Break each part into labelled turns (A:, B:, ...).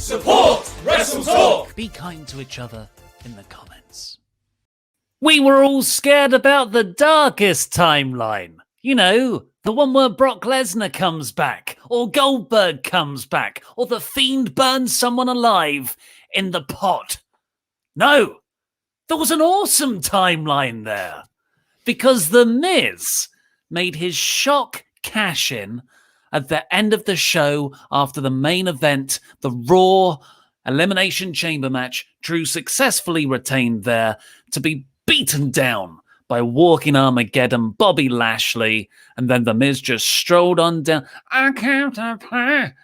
A: Support WrestleTalk!
B: Be kind to each other in the comments. We were all scared about the darkest timeline. You know, the one where Brock Lesnar comes back, or Goldberg comes back, or the Fiend burns someone alive in the pot. No, there was an awesome timeline there. Because The Miz made his shock cash-in at the end of the show after the main event, the Raw Elimination Chamber match. Drew successfully retained there to be beaten down by Walking Armageddon, Bobby Lashley, and then The Miz just strolled on down. I can't play.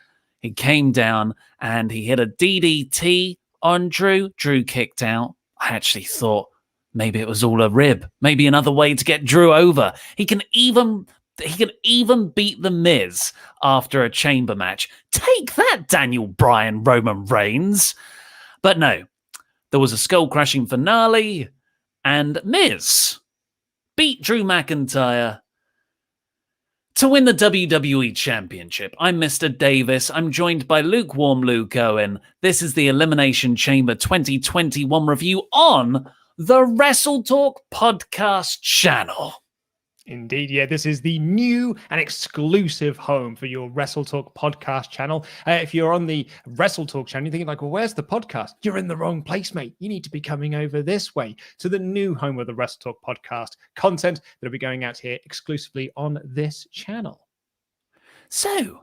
B: He came down and he hit a DDT on Drew. Drew kicked out. I actually thought maybe it was all a rib. Maybe another way to get Drew over. He can even beat The Miz after a chamber match. Take that, Daniel Bryan, Roman Reigns. But no, there was a skull-crushing finale, and Miz beat Drew McIntyre to win the WWE Championship. I'm Mr. Davis. I'm joined by Lukewarm Luke Owen. This is the Elimination Chamber 2021 review on the WrestleTalk Podcast channel.
C: Indeed, yeah, this is the new and exclusive home for your WrestleTalk podcast channel. If you're on the WrestleTalk channel, you're thinking like, well, where's the podcast? You're in the wrong place, mate. You need to be coming over this way to the new home of the WrestleTalk podcast content that'll be going out here exclusively on this channel.
B: So,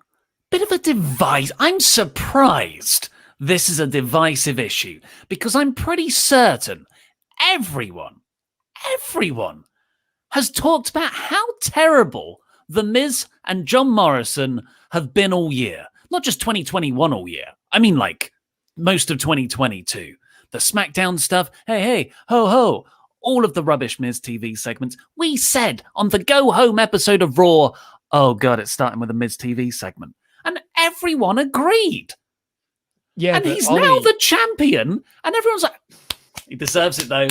B: bit of a device. I'm surprised this is a divisive issue because I'm pretty certain everyone has talked about how terrible The Miz and John Morrison have been all year. Not just 2021 all year. I mean, like, most of 2022. The SmackDown stuff, hey, ho, ho. All of the rubbish Miz TV segments. We said on the Go Home episode of Raw, oh, God, it's starting with a Miz TV segment. And everyone agreed.
C: Yeah,
B: and he's now the champion. And everyone's like, he deserves it, though.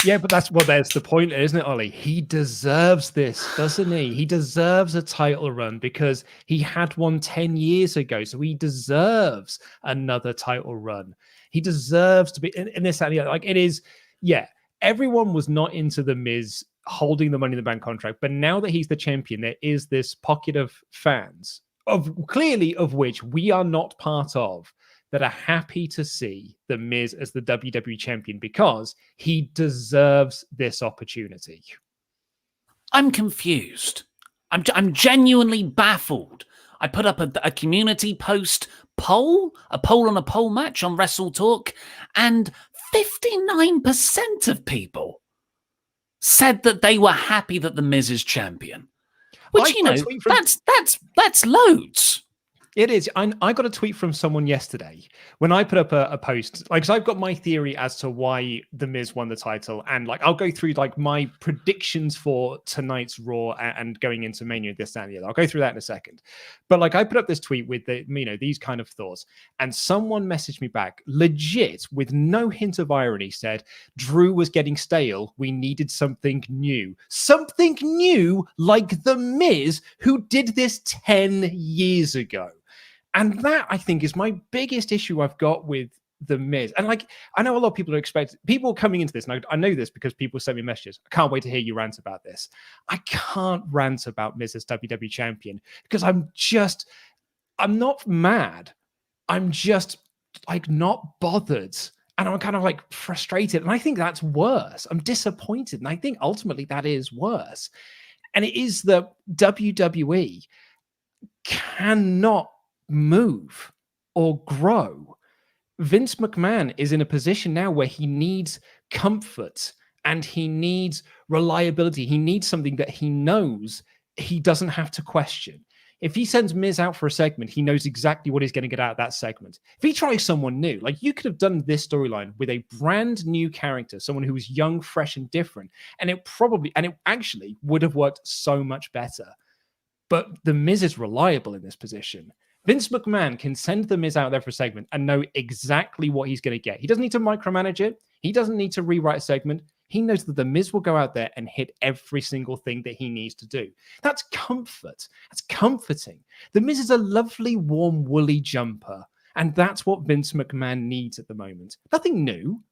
C: Yeah, but there's the point, isn't it, Ollie? He deserves this, doesn't he? He deserves a title run because he had one 10 years ago. So he deserves another title run. He deserves to be in this. Like it is, yeah, everyone was not into The Miz holding the Money in the Bank contract. But now that he's the champion, there is this pocket of fans, of which we are not part of, that are happy to see The Miz as the WWE champion because he deserves this opportunity.
B: I'm confused. I'm genuinely baffled. I put up a community post poll, a poll on a poll match on WrestleTalk, and 59% of people said that they were happy that The Miz is champion. Which, that's loads.
C: It is. I got a tweet from someone yesterday when I put up a post. Like, so I've got my theory as to why The Miz won the title, and like I'll go through like my predictions for tonight's Raw and going into Mania, this and the other. I'll go through that in a second. But like I put up this tweet with these kind of thoughts, and someone messaged me back, legit, with no hint of irony, said Drew was getting stale. We needed something new like The Miz, who did this 10 years ago. And that, I think, is my biggest issue I've got with The Miz. And like, I know a lot of people are people coming into this, and I know this because people send me messages. I can't wait to hear you rant about this. I can't rant about Miz as WWE champion because I'm not mad. I'm just like not bothered. And I'm kind of like frustrated. And I think that's worse. I'm disappointed. And I think ultimately that is worse. And it is that WWE cannot move or grow. Vince McMahon is in a position now where he needs comfort and he needs reliability. He needs something that he knows he doesn't have to question. If he sends Miz out for a segment, he knows exactly what he's going to get out of that segment. If he tries someone new, like you could have done this storyline with a brand new character, someone who was young, fresh, and different, and it actually would have worked so much better. But The Miz is reliable in this position. Vince McMahon can send The Miz out there for a segment and know exactly what he's going to get. He doesn't need to micromanage it. He doesn't need to rewrite a segment. He knows that The Miz will go out there and hit every single thing that he needs to do. That's comfort. That's comforting. The Miz is a lovely, warm, woolly jumper. And that's what Vince McMahon needs at the moment. Nothing new.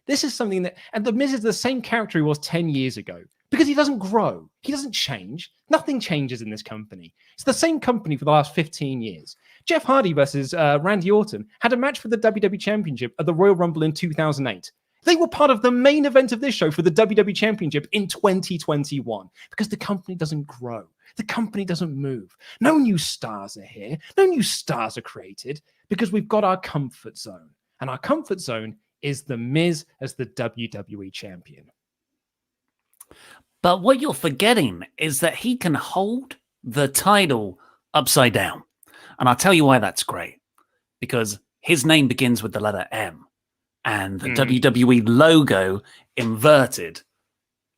C: This is something that, and The Miz is the same character he was 10 years ago because he doesn't grow. He doesn't change. Nothing changes in this company. It's the same company for the last 15 years. Jeff Hardy versus Randy Orton had a match for the WWE Championship at the Royal Rumble in 2008. They were part of the main event of this show for the WWE Championship in 2021 because the company doesn't grow. The company doesn't move. No new stars are here. No new stars are created because we've got our comfort zone. And our comfort zone is The Miz as the WWE champion.
B: But what you're forgetting is that he can hold the title upside down. And I'll tell you why that's great. Because his name begins with the letter M. And the WWE logo inverted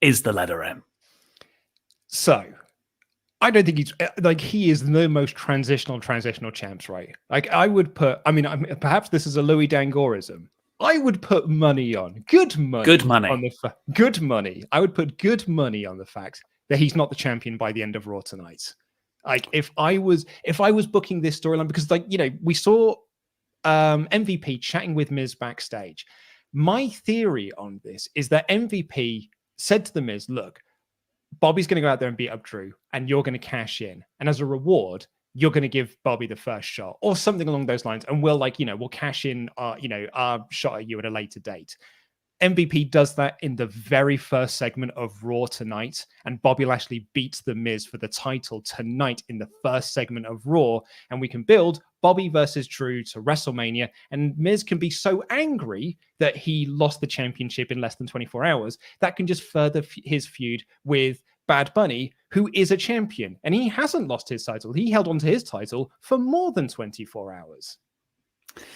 B: is the letter M.
C: So, I don't think he is the most transitional champs, right? Like, I would put, perhaps this is a Louis Dangorism. I would put money on, good money. Good money. I would put good money on the fact that he's not the champion by the end of Raw tonight. Like, if I was booking this storyline, because, we saw MVP chatting with Miz backstage. My theory on this is that MVP said to the Miz, look, Bobby's going to go out there and beat up Drew, and you're going to cash in. And as a reward, you're going to give Bobby the first shot or something along those lines. And we'll cash in our shot at you at a later date. MVP does that in the very first segment of Raw tonight, and Bobby Lashley beats The Miz for the title tonight in the first segment of Raw, and we can build Bobby versus Drew to WrestleMania, and Miz can be so angry that he lost the championship in less than 24 hours, that can just further his feud with Bad Bunny, who is a champion, and he hasn't lost his title. He held on to his title for more than 24 hours.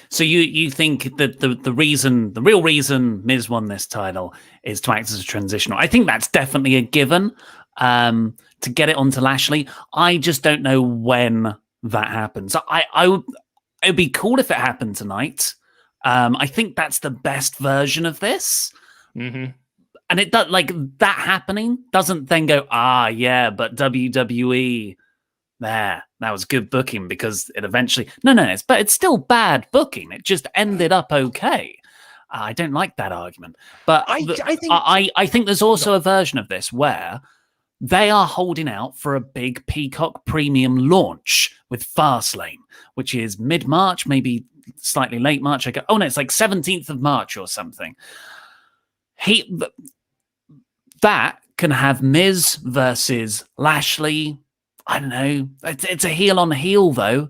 B: So you think that the real reason Miz won this title is to act as a transitional? I think that's definitely a given to get it onto Lashley. I just don't know when that happens. It'd be cool if it happened tonight. I think that's the best version of this. Mm-hmm. And it does, like, that happening doesn't then go, yeah, but WWE. There, that was good booking because it eventually... No, it's still bad booking. It just ended up okay. I don't like that argument. But I think there's also a version of this where they are holding out for a big Peacock premium launch with Fastlane, which is mid-March, maybe slightly late March. It's like 17th of March or something. That can have Miz versus Lashley... I don't know. It's a heel on heel, though.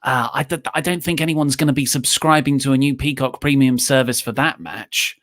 B: I don't think anyone's going to be subscribing to a new Peacock premium service for that match.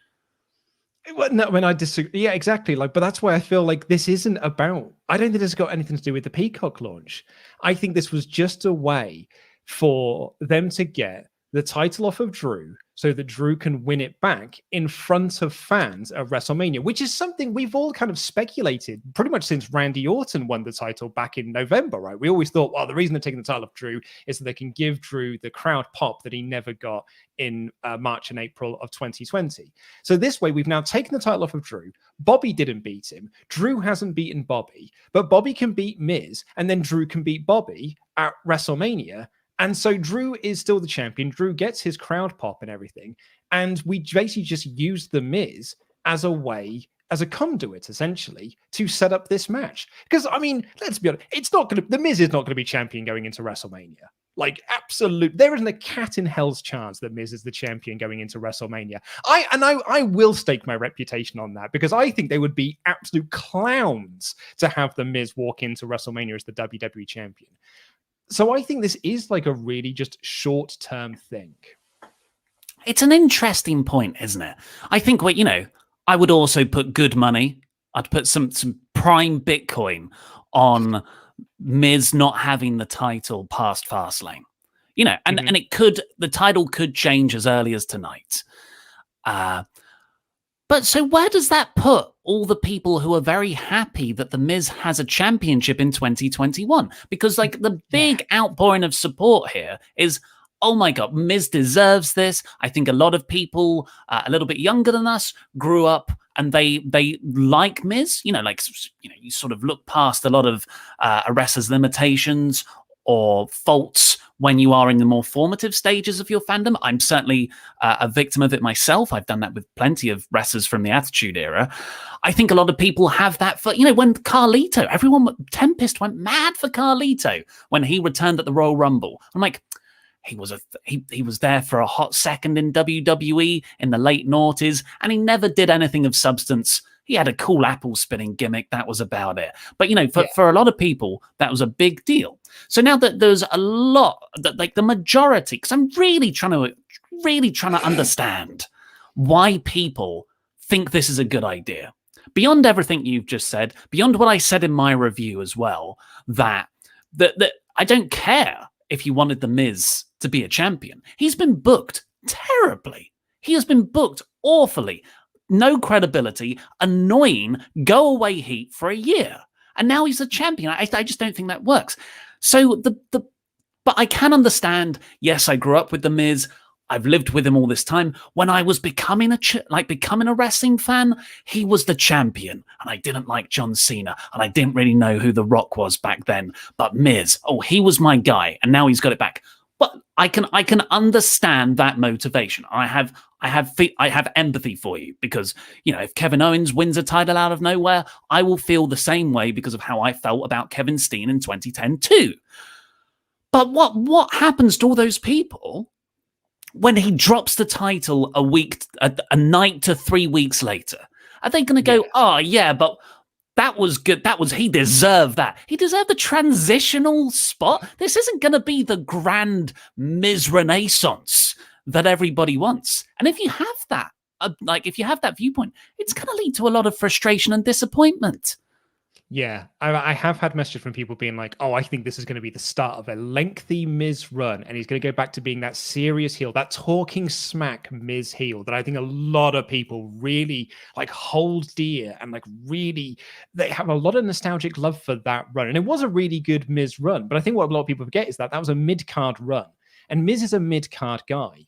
C: Well, no, I disagree. Yeah, exactly. But that's why I feel like this isn't about... I don't think it's got anything to do with the Peacock launch. I think this was just a way for them to get the title off of Drew so that Drew can win it back in front of fans at WrestleMania, which is something we've all kind of speculated pretty much since Randy Orton won the title back in November, right? We always thought, well, the reason they're taking the title off Drew is so they can give Drew the crowd pop that he never got in March and April of 2020. So this way, we've now taken the title off of Drew. Bobby didn't beat him. Drew hasn't beaten Bobby, but Bobby can beat Miz, and then Drew can beat Bobby at WrestleMania. And so Drew is still the champion. Drew gets his crowd pop and everything. And we basically just used The Miz as a way, as a conduit, essentially, to set up this match. Because, let's be honest, The Miz is not going to be champion going into WrestleMania. Like, absolute. There isn't a cat in hell's chance that Miz is the champion going into WrestleMania. I will stake my reputation on that because I think they would be absolute clowns to have The Miz walk into WrestleMania as the WWE champion. So I think this is like a really just short-term thing.
B: It's an interesting point, isn't it? I think I would also put good money. I'd put some prime Bitcoin on Miz not having the title past Fastlane. And the title could change as early as tonight. But so where does that put all the people who are very happy that The Miz has a championship in 2021? Because the big outpouring of support here is, oh my God, Miz deserves this. I think a lot of people a little bit younger than us grew up and they like Miz. You sort of look past a lot of a wrestler's limitations or faults when you are in the more formative stages of your fandom. I'm certainly a victim of it myself. I've done that with plenty of wrestlers from the Attitude Era. I think a lot of people have that for, when Carlito, Tempest went mad for Carlito when he returned at the Royal Rumble. I'm like, he was there for a hot second in WWE in the late noughties, and he never did anything of substance. He had a cool apple spinning gimmick. That was about it. But, for a lot of people, that was a big deal. So now that there's a lot, that like the majority, because I'm really trying to understand why people think this is a good idea. Beyond everything you've just said, beyond what I said in my review as well, that I don't care if you wanted The Miz to be a champion. He's been booked terribly. He has been booked awfully. No credibility, annoying, go away heat for a year. And now he's a champion. I just don't think that works. So but I can understand, yes, I grew up with The Miz. I've lived with him all this time. When I was becoming a wrestling fan, he was the champion. And I didn't like John Cena. And I didn't really know who The Rock was back then. But Miz, he was my guy. And now he's got it back. But I can understand that motivation. I have empathy for you because, if Kevin Owens wins a title out of nowhere, I will feel the same way because of how I felt about Kevin Steen in 2010 too. But what happens to all those people when he drops the title a night to 3 weeks later? Are they going to go, oh yeah, but that was good. He deserved that. He deserved the transitional spot. This isn't going to be the grand Miz Renaissance that everybody wants. And if you have that, viewpoint, it's going to lead to a lot of frustration and disappointment.
C: Yeah, I have had messages from people being like, I think this is going to be the start of a lengthy Miz run, and he's going to go back to being that serious heel, that talking smack Miz heel that I think a lot of people really hold dear, and really, they have a lot of nostalgic love for that run. And it was a really good Miz run, but I think what a lot of people forget is that was a mid-card run, and Miz is a mid-card guy.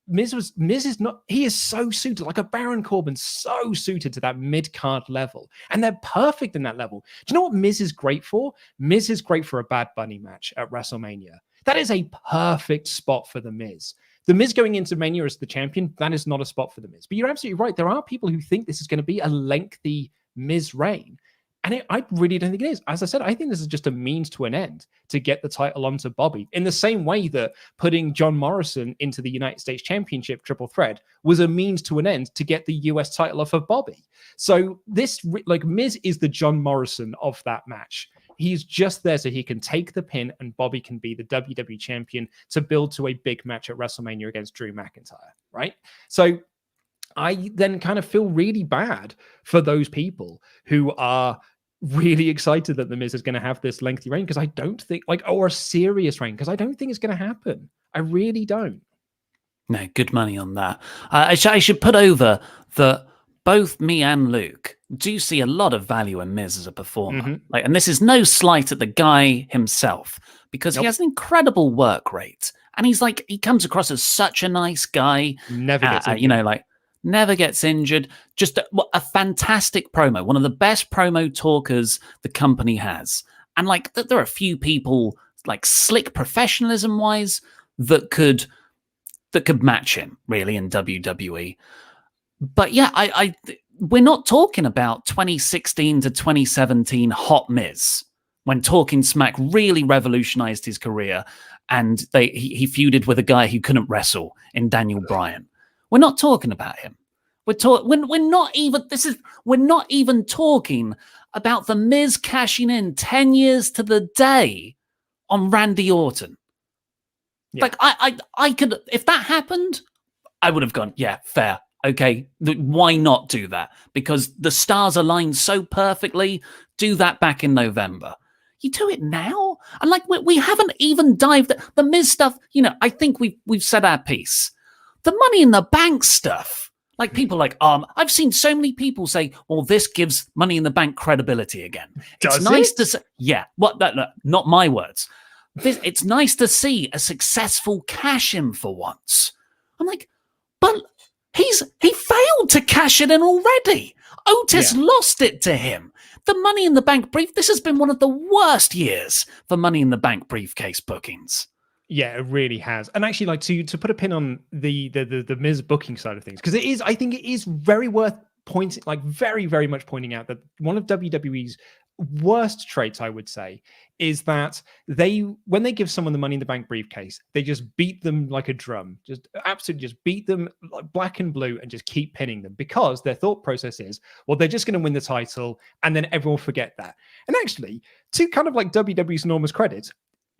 C: Miz is not, he is so suited, like a Baron Corbin, so suited to that mid-card level. And they're perfect in that level. Do you know what Miz is great for? Miz is great for a Bad Bunny match at WrestleMania. That is a perfect spot for The Miz. The Miz going into Mania as the champion, that is not a spot for The Miz. But you're absolutely right. There are people who think this is going to be a lengthy Miz reign. And I really don't think it is. As I said, I think this is just a means to an end to get the title onto Bobby. In the same way that putting John Morrison into the United States Championship triple threat was a means to an end to get the US title off of Bobby. So this, Miz is the John Morrison of that match. He's just there so he can take the pin and Bobby can be the WWE champion to build to a big match at WrestleMania against Drew McIntyre, right? So I then kind of feel really bad for those people who are really excited that The Miz is going to have this lengthy reign, because I don't think, or a serious reign, because I don't think it's going to happen. I really don't.
B: No, good money on that. I should put over that both me and Luke do see a lot of value in Miz as a performer.
C: Mm-hmm.
B: And this is no slight at the guy himself, because he has an incredible work rate. And he comes across as such a nice guy.
C: Never gets injured.
B: Never gets injured. Just a fantastic promo. One of the best promo talkers the company has. And there are a few people slick professionalism wise that could match him really in WWE. But yeah, we're not talking about 2016 to 2017 hot Miz when Talking Smack really revolutionized his career, and he feuded with a guy who couldn't wrestle in Daniel Bryan. We're not talking about him. We're not even talking about The Miz cashing in 10 years to the day on Randy Orton. Yeah. I could, if that happened, I would have gone, yeah, fair. Okay, why not do that? Because the stars aligned so perfectly. Do that back in November. You do it now? And we haven't even dived the Miz stuff. I think we've said our piece. The Money in the Bank stuff, people I've seen so many people say, well, this gives Money in the Bank credibility again. It's nice to say, yeah, no, not my words. It's nice to see a successful cash-in for once. I'm like, but he failed to cash it in already. Otis lost it to him. the Money in the Bank this has been one of the worst years for Money in the Bank briefcase bookings.
C: Yeah, it really has. And actually, like to put a pin on the Miz booking side of things, because I think it is very worth pointing, like very, very much pointing out that one of WWE's worst traits, I would say, is that when they give someone the Money in the Bank briefcase, they just beat them like a drum, just absolutely just beat them like black and blue and just keep pinning them, because their thought process is, well, they're just going to win the title and then everyone will forget that. And actually, to kind of like WWE's enormous credit,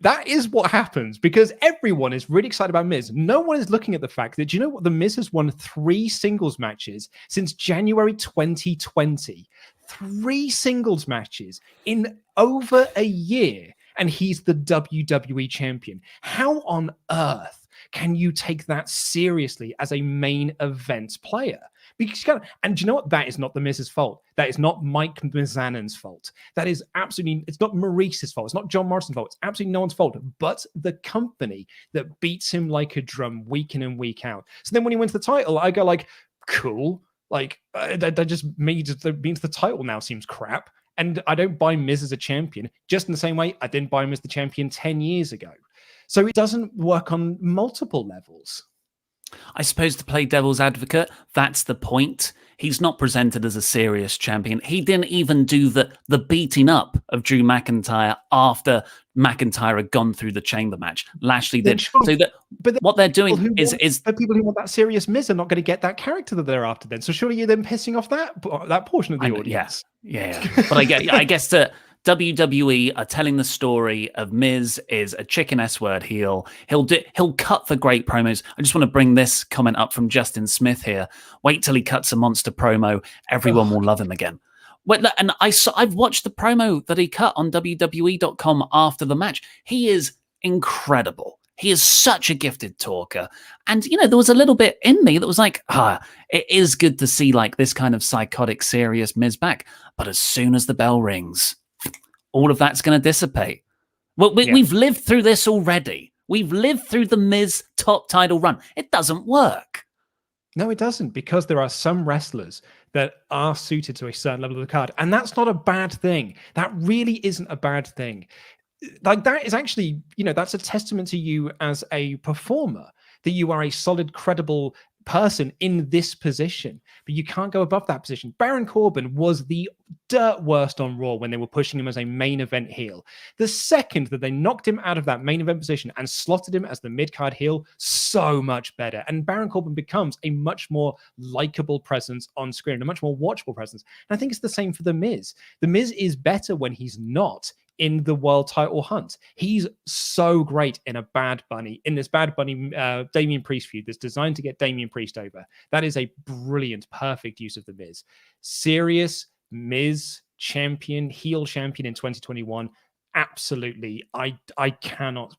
C: that is what happens, because everyone is really excited about Miz. No one is looking at the fact that, do you know what? The Miz has won 3 singles matches since January 2020. 3 singles matches in over a year, and he's the WWE champion. How on earth can you take that seriously as a main event player? Because and do you know what? That is not the Miz's fault. That is not Mike Mizanin's fault. That is absolutely, it's not Maurice's fault. It's not John Morrison's fault. It's absolutely no one's fault, but the company that beats him like a drum week in and week out. So then when he wins the title, I go like, cool. Like that just means the title now seems crap. And I don't buy Miz as a champion, just in the same way I didn't buy him as the champion 10 years ago. So it doesn't work on multiple levels.
B: I suppose, to play devil's advocate, that's the point. He's not presented as a serious champion. He didn't even do the beating up of Drew McIntyre after McIntyre had gone through the chamber match. Lashley did. But what they're doing is
C: the people who want that serious Miz are not going to get that character that they're after then. So surely you're then pissing off that portion of the audience.
B: Yeah. But I guess that WWE are telling the story of Miz is a chicken S-word heel. He'll cut for great promos. I just want to bring this comment up from Justin Smith here. Wait till he cuts a monster promo. Everyone will love him again. And I've watched the promo that he cut on WWE.com after the match. He is incredible. He is such a gifted talker. And, there was a little bit in me that was like, it is good to see like this kind of psychotic, serious Miz back. But as soon as the bell rings, all of that's going to dissipate. Well, we've lived through this already. We've lived through the Miz top title run. It doesn't work.
C: No, it doesn't, because there are some wrestlers that are suited to a certain level of the card. And that's not a bad thing. That really isn't a bad thing. Like, that is actually, that's a testament to you as a performer, that you are a solid, credible person in this position, but you can't go above that position. Baron Corbin was the dirt worst on Raw when they were pushing him as a main event heel. The second that they knocked him out of that main event position and slotted him as the mid-card heel, so much better. And Baron Corbin becomes a much more likable presence on screen, a much more watchable presence. And I think it's the same for The Miz. The Miz is better when he's not in the world title hunt. He's so great in this Bad Bunny Damian Priest feud that's designed to get Damian Priest over. That is a brilliant, perfect use of the Miz. Serious Miz champion, heel champion in 2021. Absolutely. I cannot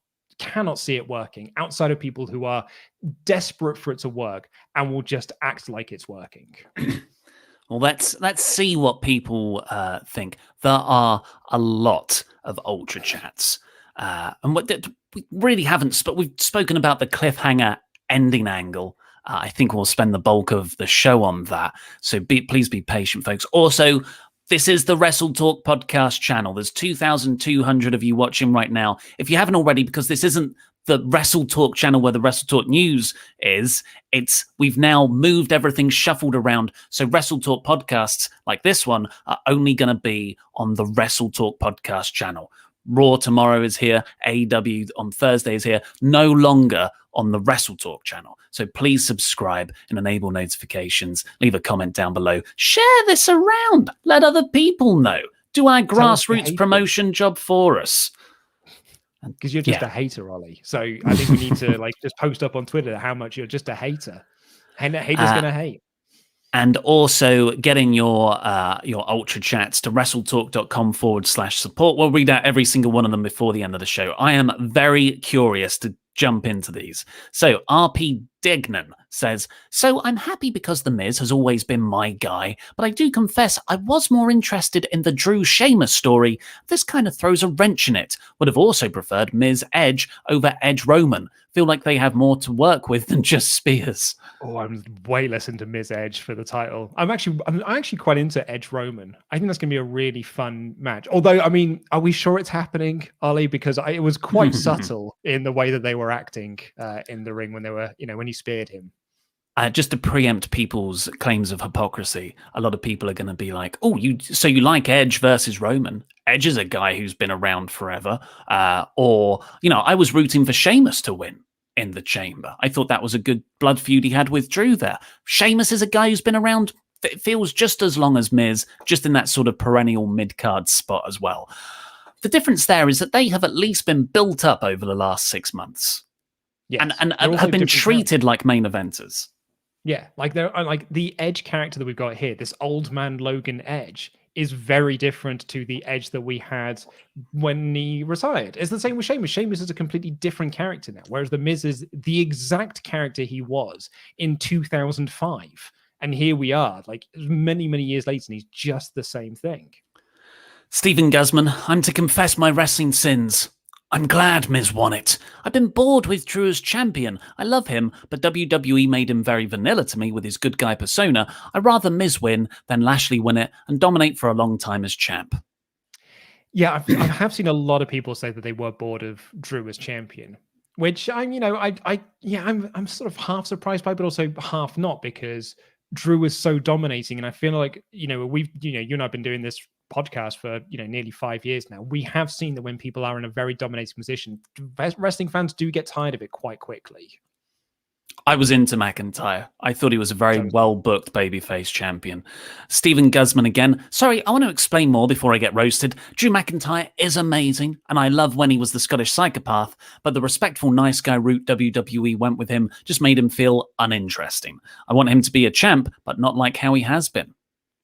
C: see it working outside of people who are desperate for it to work and will just act like it's working.
B: Well, let's see what people think. There are a lot of ultra chats, and we really haven't. We've spoken about the cliffhanger ending angle. I think we'll spend the bulk of the show on that. So please be patient, folks. Also, this is the WrestleTalk Podcast channel. There's 2,200 of you watching right now. If you haven't already, because this isn't the WrestleTalk channel where the WrestleTalk news is, we've now moved everything, shuffled around. So WrestleTalk podcasts like this one are only going to be on the WrestleTalk Podcast channel. Raw tomorrow is here. AEW on Thursday is here. No longer on the WrestleTalk channel. So please subscribe and enable notifications. Leave a comment down below. Share this around. Let other people know. Do our grassroots promotion job for us.
C: Because you're just a hater, Ollie. So I think we need to just post up on Twitter how much you're just a hater. And a hater's going to hate.
B: And also getting your ultra chats to wrestletalk.com/support. We'll read out every single one of them before the end of the show. I am very curious to jump into these. So RP Dignan says, so I'm happy because The Miz has always been my guy, but I do confess I was more interested in the Drew Sheamus story. This kind of throws a wrench in it. Would have also preferred Miz Edge over Edge Roman. Feel like they have more to work with than just spears.
C: Oh, I'm way less into Miz Edge for the title. I'm actually quite into Edge Roman. I think that's going to be a really fun match. Although, I mean, are we sure it's happening, Ollie? Because it was quite subtle in the way that they were acting in the ring when they were, when he speared him.
B: Just to preempt people's claims of hypocrisy, a lot of people are going to be like, oh, you like Edge versus Roman? Edge is a guy who's been around forever. Or, I was rooting for Sheamus to win in the Chamber. I thought that was a good blood feud he had with Drew there. Sheamus is a guy who's been around, it feels just as long as Miz, just in that sort of perennial mid-card spot as well. The difference there is that they have at least been built up over the last 6 months. Yes. And have been treated like main eventers.
C: Yeah, like the Edge character that we've got here, this old man Logan Edge, is very different to the Edge that we had when he retired. It's the same with Sheamus. Sheamus is a completely different character now, whereas The Miz is the exact character he was in 2005. And here we are, like many, many years later, and he's just the same thing.
B: Stephen Guzman, I'm to confess my wrestling sins. I'm glad Miz won it. I've been bored with Drew as champion. I love him, but WWE made him very vanilla to me with his good guy persona. I'd rather Miz win than Lashley win it and dominate for a long time as champ.
C: Yeah, I have seen a lot of people say that they were bored of Drew as champion, which I'm sort of half surprised by, but also half not, because Drew was so dominating, and I feel like you and I've been doing this podcast for nearly 5 years now. We have seen that when people are in a very dominating position, wrestling fans do get tired of it quite quickly.
B: I was into McIntyre. I thought he was a very well-booked babyface champion. Stephen Guzman again. Sorry, I want to explain more before I get roasted. Drew McIntyre is amazing, and I love when he was the Scottish psychopath, but the respectful nice guy route WWE went with him just made him feel uninteresting. I want him to be a champ, but not like how he has been.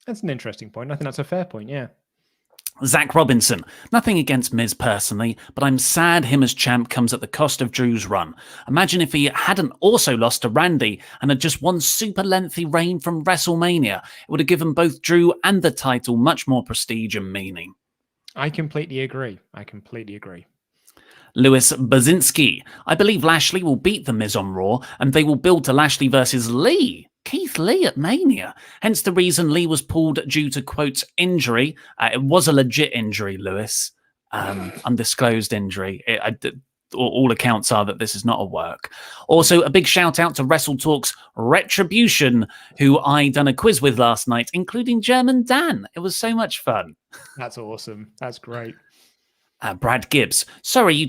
C: That's an interesting point. I think that's a fair point, yeah.
B: Zach Robinson. Nothing against Miz personally, but I'm sad him as champ comes at the cost of Drew's run. Imagine if he hadn't also lost to Randy and had just one super lengthy reign from WrestleMania. It would have given both Drew and the title much more prestige and meaning.
C: I completely agree.
B: Lewis Bazinski. I believe Lashley will beat The Miz on Raw, and they will build to Lashley versus Lee. Keith Lee at Mania. Hence the reason Lee was pulled due to, quote, injury. It was a legit injury, Lewis. Undisclosed injury. All accounts are that this is not a work. Also, a big shout out to WrestleTalk's Retribution, who I done a quiz with last night, including German Dan. It was so much fun.
C: That's awesome. That's great.
B: Brad Gibbs. Sorry,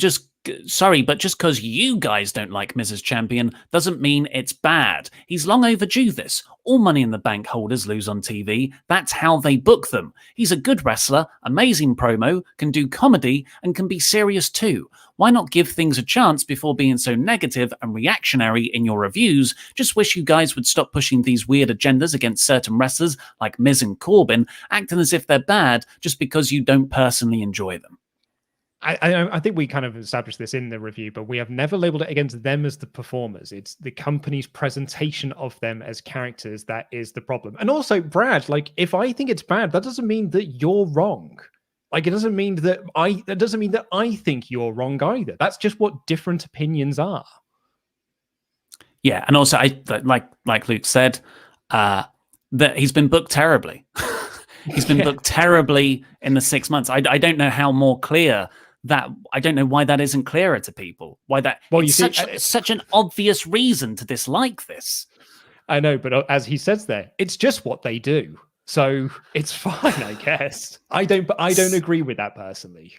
B: but just because you guys don't like Miz as champion doesn't mean it's bad. He's long overdue this. All Money in the Bank holders lose on TV. That's how they book them. He's a good wrestler, amazing promo, can do comedy, and can be serious too. Why not give things a chance before being so negative and reactionary in your reviews? Just wish you guys would stop pushing these weird agendas against certain wrestlers like Miz and Corbin, acting as if they're bad just because you don't personally enjoy them.
C: I think we kind of established this in the review, but we have never labeled it against them as the performers. It's the company's presentation of them as characters that is the problem. And also, Brad, like, if I think it's bad, that doesn't mean that you're wrong. Like, it doesn't mean that I think you're wrong either. That's just what different opinions are.
B: Yeah, and also, like Luke said, that he's been booked terribly. He's been booked terribly in the 6 months. I don't know how more clear that. I don't know why that isn't clearer to people. Why that? Well, it's such an obvious reason to dislike this.
C: I know, but as he says there, it's just what they do, so it's fine, I guess. I don't agree with that personally.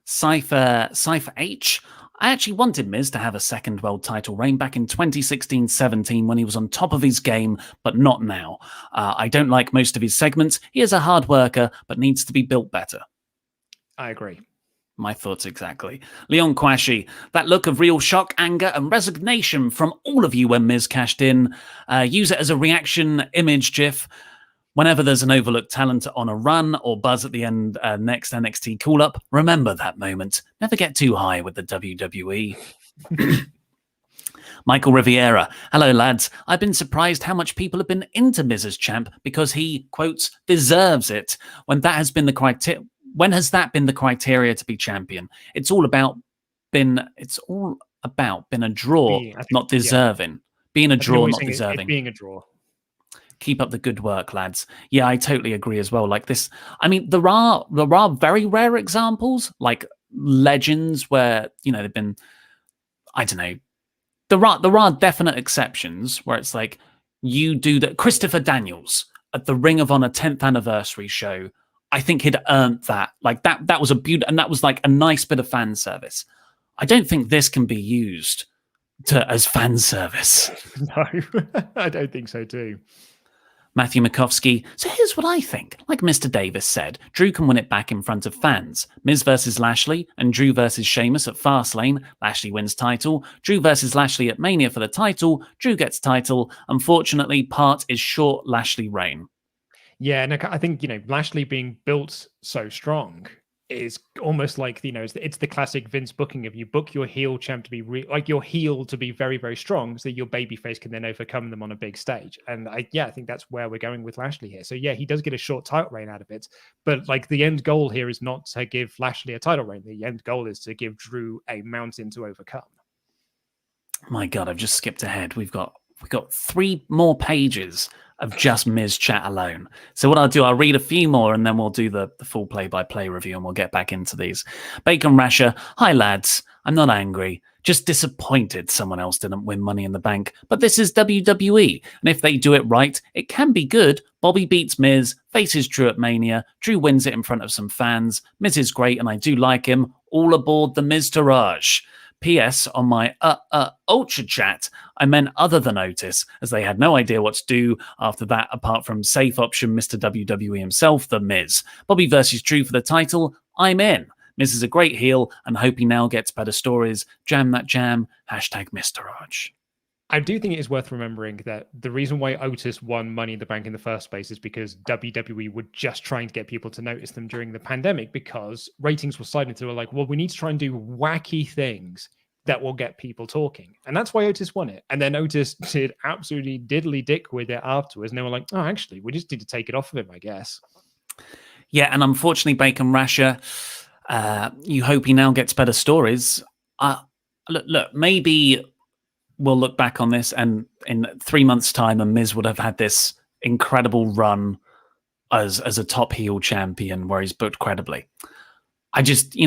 C: Cypher
B: H. I actually wanted Miz to have a second world title reign back in 2016-17 when he was on top of his game, but not now. I don't like most of his segments. He is a hard worker, but needs to be built better.
C: I agree.
B: My thoughts exactly. Leon Quashi, that look of real shock, anger, and resignation from all of you when Miz cashed in. Use it as a reaction image gif. Whenever there's an overlooked talent on a run or buzz at the end next NXT call-up, remember that moment. Never get too high with the WWE. Michael Riviera. Hello, lads. I've been surprised how much people have been into Miz as champ because he, quotes, deserves it. When has that been the criteria to be champion? It's all about been a draw, not deserving. Yeah. Being a draw, not deserving.
C: Being a draw.
B: Keep up the good work, lads. Yeah, I totally agree as well. Like this, I mean, there are very rare examples, like legends where, they've been, I don't know, there are definite exceptions where it's like you do that. Christopher Daniels at the Ring of Honor 10th anniversary show, I think he'd earned that. Like that was a beauty, and that was like a nice bit of fan service. I don't think this can be used as fan service.
C: No, I don't think so too.
B: Matthew Makovsky. So here's what I think. Like Mr. Davis said, Drew can win it back in front of fans. Miz versus Lashley and Drew versus Sheamus at Fastlane. Lashley wins title. Drew versus Lashley at Mania for the title. Drew gets title. Unfortunately, part is short Lashley reign.
C: Yeah, and I think, Lashley being built so strong is almost like, it's the classic Vince booking of you book your heel champ to be your heel to be very, very strong so your babyface can then overcome them on a big stage. And I think that's where we're going with Lashley here. So yeah, he does get a short title reign out of it, but like the end goal here is not to give Lashley a title reign. The end goal is to give Drew a mountain to overcome.
B: My God, I've just skipped ahead. We've got 3 more pages of just Miz chat alone. So what I'll do, I'll read a few more and then we'll do the full play-by-play review and we'll get back into these. Bacon Rasher, hi lads, I'm not angry, just disappointed someone else didn't win Money in the Bank, but this is WWE, and if they do it right, it can be good. Bobby beats Miz, faces Drew at Mania, Drew wins it in front of some fans, Miz is great and I do like him, all aboard the Miz-tourage. P.S. on my Ultra chat, I meant other than Otis, as they had no idea what to do after that, apart from safe option Mr. WWE himself, The Miz. Bobby versus Drew for the title, I'm in. Miz is a great heel, and hope he now gets better stories. Jam that jam, hashtag Mistourage.
C: I do think it is worth remembering that the reason why Otis won Money in the Bank in the first place is because WWE were just trying to get people to notice them during the pandemic because ratings were sliding. So they were like, well, we need to try and do wacky things that will get people talking. And that's why Otis won it. And then Otis did absolutely diddly dick with it afterwards. And they were like, oh, actually, we just need to take it off of him, I guess.
B: Yeah, and unfortunately, Bacon Rasher, you hope he now gets better stories. Look, maybe we'll look back on this and in 3 months' time, and Miz would have had this incredible run as a top heel champion where he's booked credibly. I just,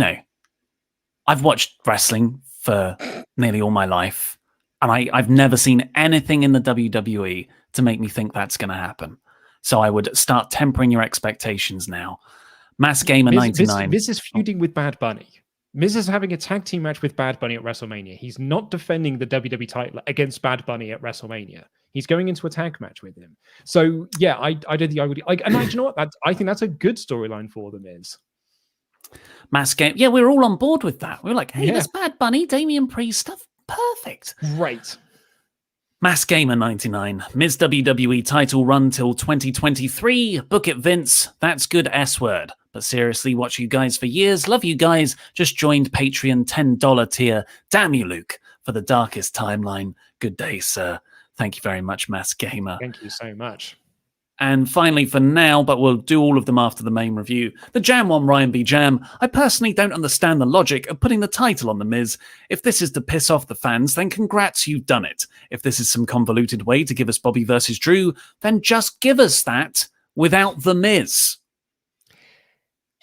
B: I've watched wrestling for nearly all my life, and I've never seen anything in the WWE to make me think that's going to happen. So I would start tempering your expectations now. Mass Gamer 99.
C: Miz is feuding with Bad Bunny. Miz is having a tag team match with Bad Bunny at WrestleMania. He's not defending the WWE title against Bad Bunny at WrestleMania. He's going into a tag match with him. So yeah, I don't think I would. You know what? I think that's a good storyline for the Miz.
B: Mass Game. Yeah, we were all on board with that. We were like, hey, that's Bad Bunny, Damian Priest stuff. Perfect.
C: Right.
B: Mass Gamer 99. Miz WWE title run till 2023. Book it, Vince. That's good S word. But seriously, watch you guys for years. Love you guys. Just joined Patreon $10 tier. Damn you, Luke, for the darkest timeline. Good day, sir. Thank you very much, Mass Gamer.
C: Thank you so much.
B: And finally, for now, but we'll do all of them after the main review, the Jam One Ryan B. Jam. I personally don't understand the logic of putting the title on The Miz. If this is to piss off the fans, then congrats, you've done it. If this is some convoluted way to give us Bobby versus Drew, then just give us that without The Miz.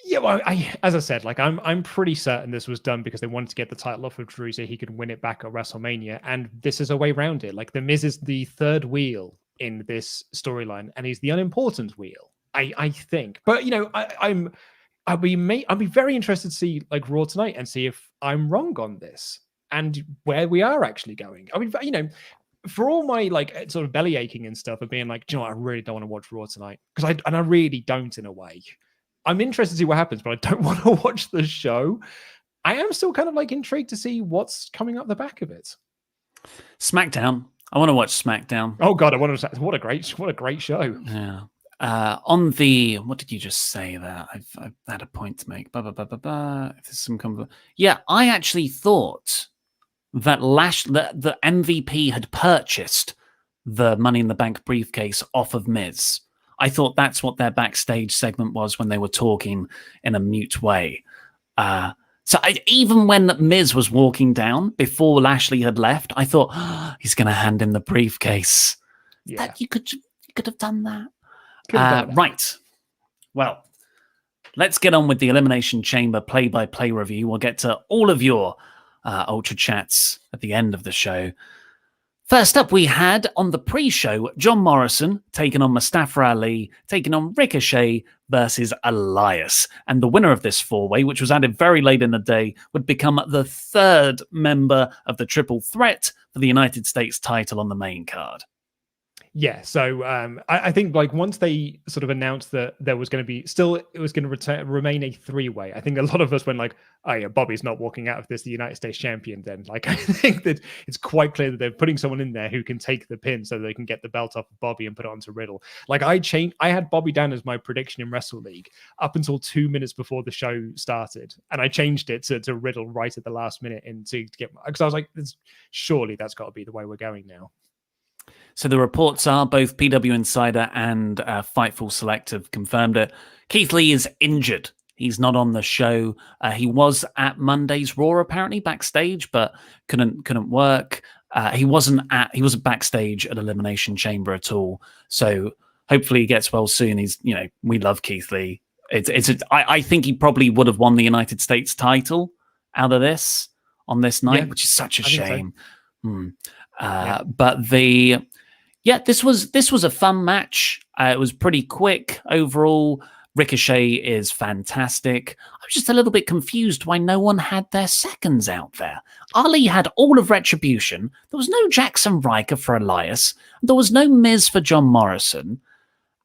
C: Yeah, well, as I said, like I'm pretty certain this was done because they wanted to get the title off of Drew so he could win it back at WrestleMania, and this is a way around it. Like The Miz is the third wheel in this storyline, and he's the unimportant wheel, I think. But I'll be very interested to see like Raw tonight and see if I'm wrong on this and where we are actually going. I mean, for all my like sort of belly aching and stuff of being like, do you know what, I really don't want to watch Raw tonight because I really don't in a way. I'm interested to see what happens, but I don't want to watch the show. I am still kind of like intrigued to see what's coming up the back of it.
B: SmackDown. I want to watch SmackDown.
C: Oh God, what a great show.
B: Yeah. On the, what did you just say there? I've had a point to make. If there's some yeah, I actually thought that the MVP had purchased the Money in the Bank briefcase off of Miz. I thought that's what their backstage segment was when they were talking in a mute way. Even when Miz was walking down before Lashley had left, I thought, he's going to hand him the briefcase.
C: Yeah.
B: That you could have done that.
C: Done that.
B: Right. Well, let's get on with the Elimination Chamber play-by-play review. We'll get to all of your Ultra Chats at the end of the show. First up, we had on the pre-show, John Morrison taking on Mustafa Ali, taking on Ricochet versus Elias. And the winner of this four-way, which was added very late in the day, would become the third member of the triple threat for the United States title on the main card.
C: Yeah, so I think like once they sort of announced that there was going to be it was going to remain a three-way. I think a lot of us went like, oh yeah, Bobby's not walking out of this the United States champion. Then like I think that it's quite clear that they're putting someone in there who can take the pin so they can get the belt off of Bobby and put it onto Riddle. Like I had Bobby down as my prediction in Wrestle League up until 2 minutes before the show started, and I changed it to Riddle right at the last minute to get because I was like, surely that's got to be the way we're going now.
B: So the reports are both PW Insider and Fightful Select have confirmed it. Keith Lee is injured. He's not on the show. He was at Monday's Raw apparently backstage, but couldn't work. He wasn't backstage at Elimination Chamber at all. So hopefully he gets well soon. We love Keith Lee. I think he probably would have won the United States title out of this on this night, which is such a shame. But this was a fun match. It was pretty quick overall. Ricochet is fantastic. I was just a little bit confused why no one had their seconds out there. Ali had all of Retribution. There was no Jackson Riker for Elias. There was no Miz for John Morrison.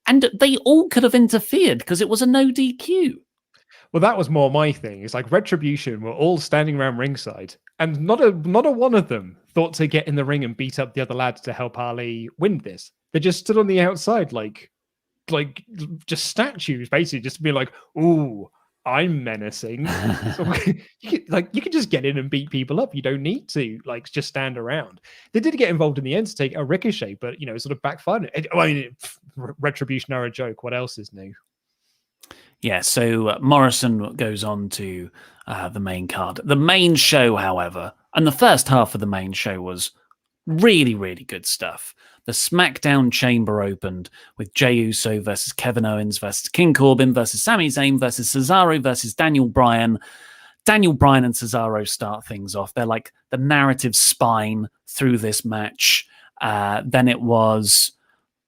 B: And they all could have interfered because it was a no DQ.
C: Well, that was more my thing. It's like Retribution were all standing around ringside, and not a one of them thought to get in the ring and beat up the other lads to help Ali win this. They just stood on the outside like just statues, basically, just to be like, "Ooh, I'm menacing." So, you can just get in and beat people up. You don't need to just stand around. They did get involved in the end to take a Ricochet, but it sort of backfired. Retribution are a joke. What else is new?
B: Yeah, so Morrison goes on to the main card. The main show, however, and the first half of the main show was really, really good stuff. The SmackDown Chamber opened with Jey Uso versus Kevin Owens versus King Corbin versus Sami Zayn versus Cesaro versus Daniel Bryan. Daniel Bryan and Cesaro start things off. They're like the narrative spine through this match. Then it was...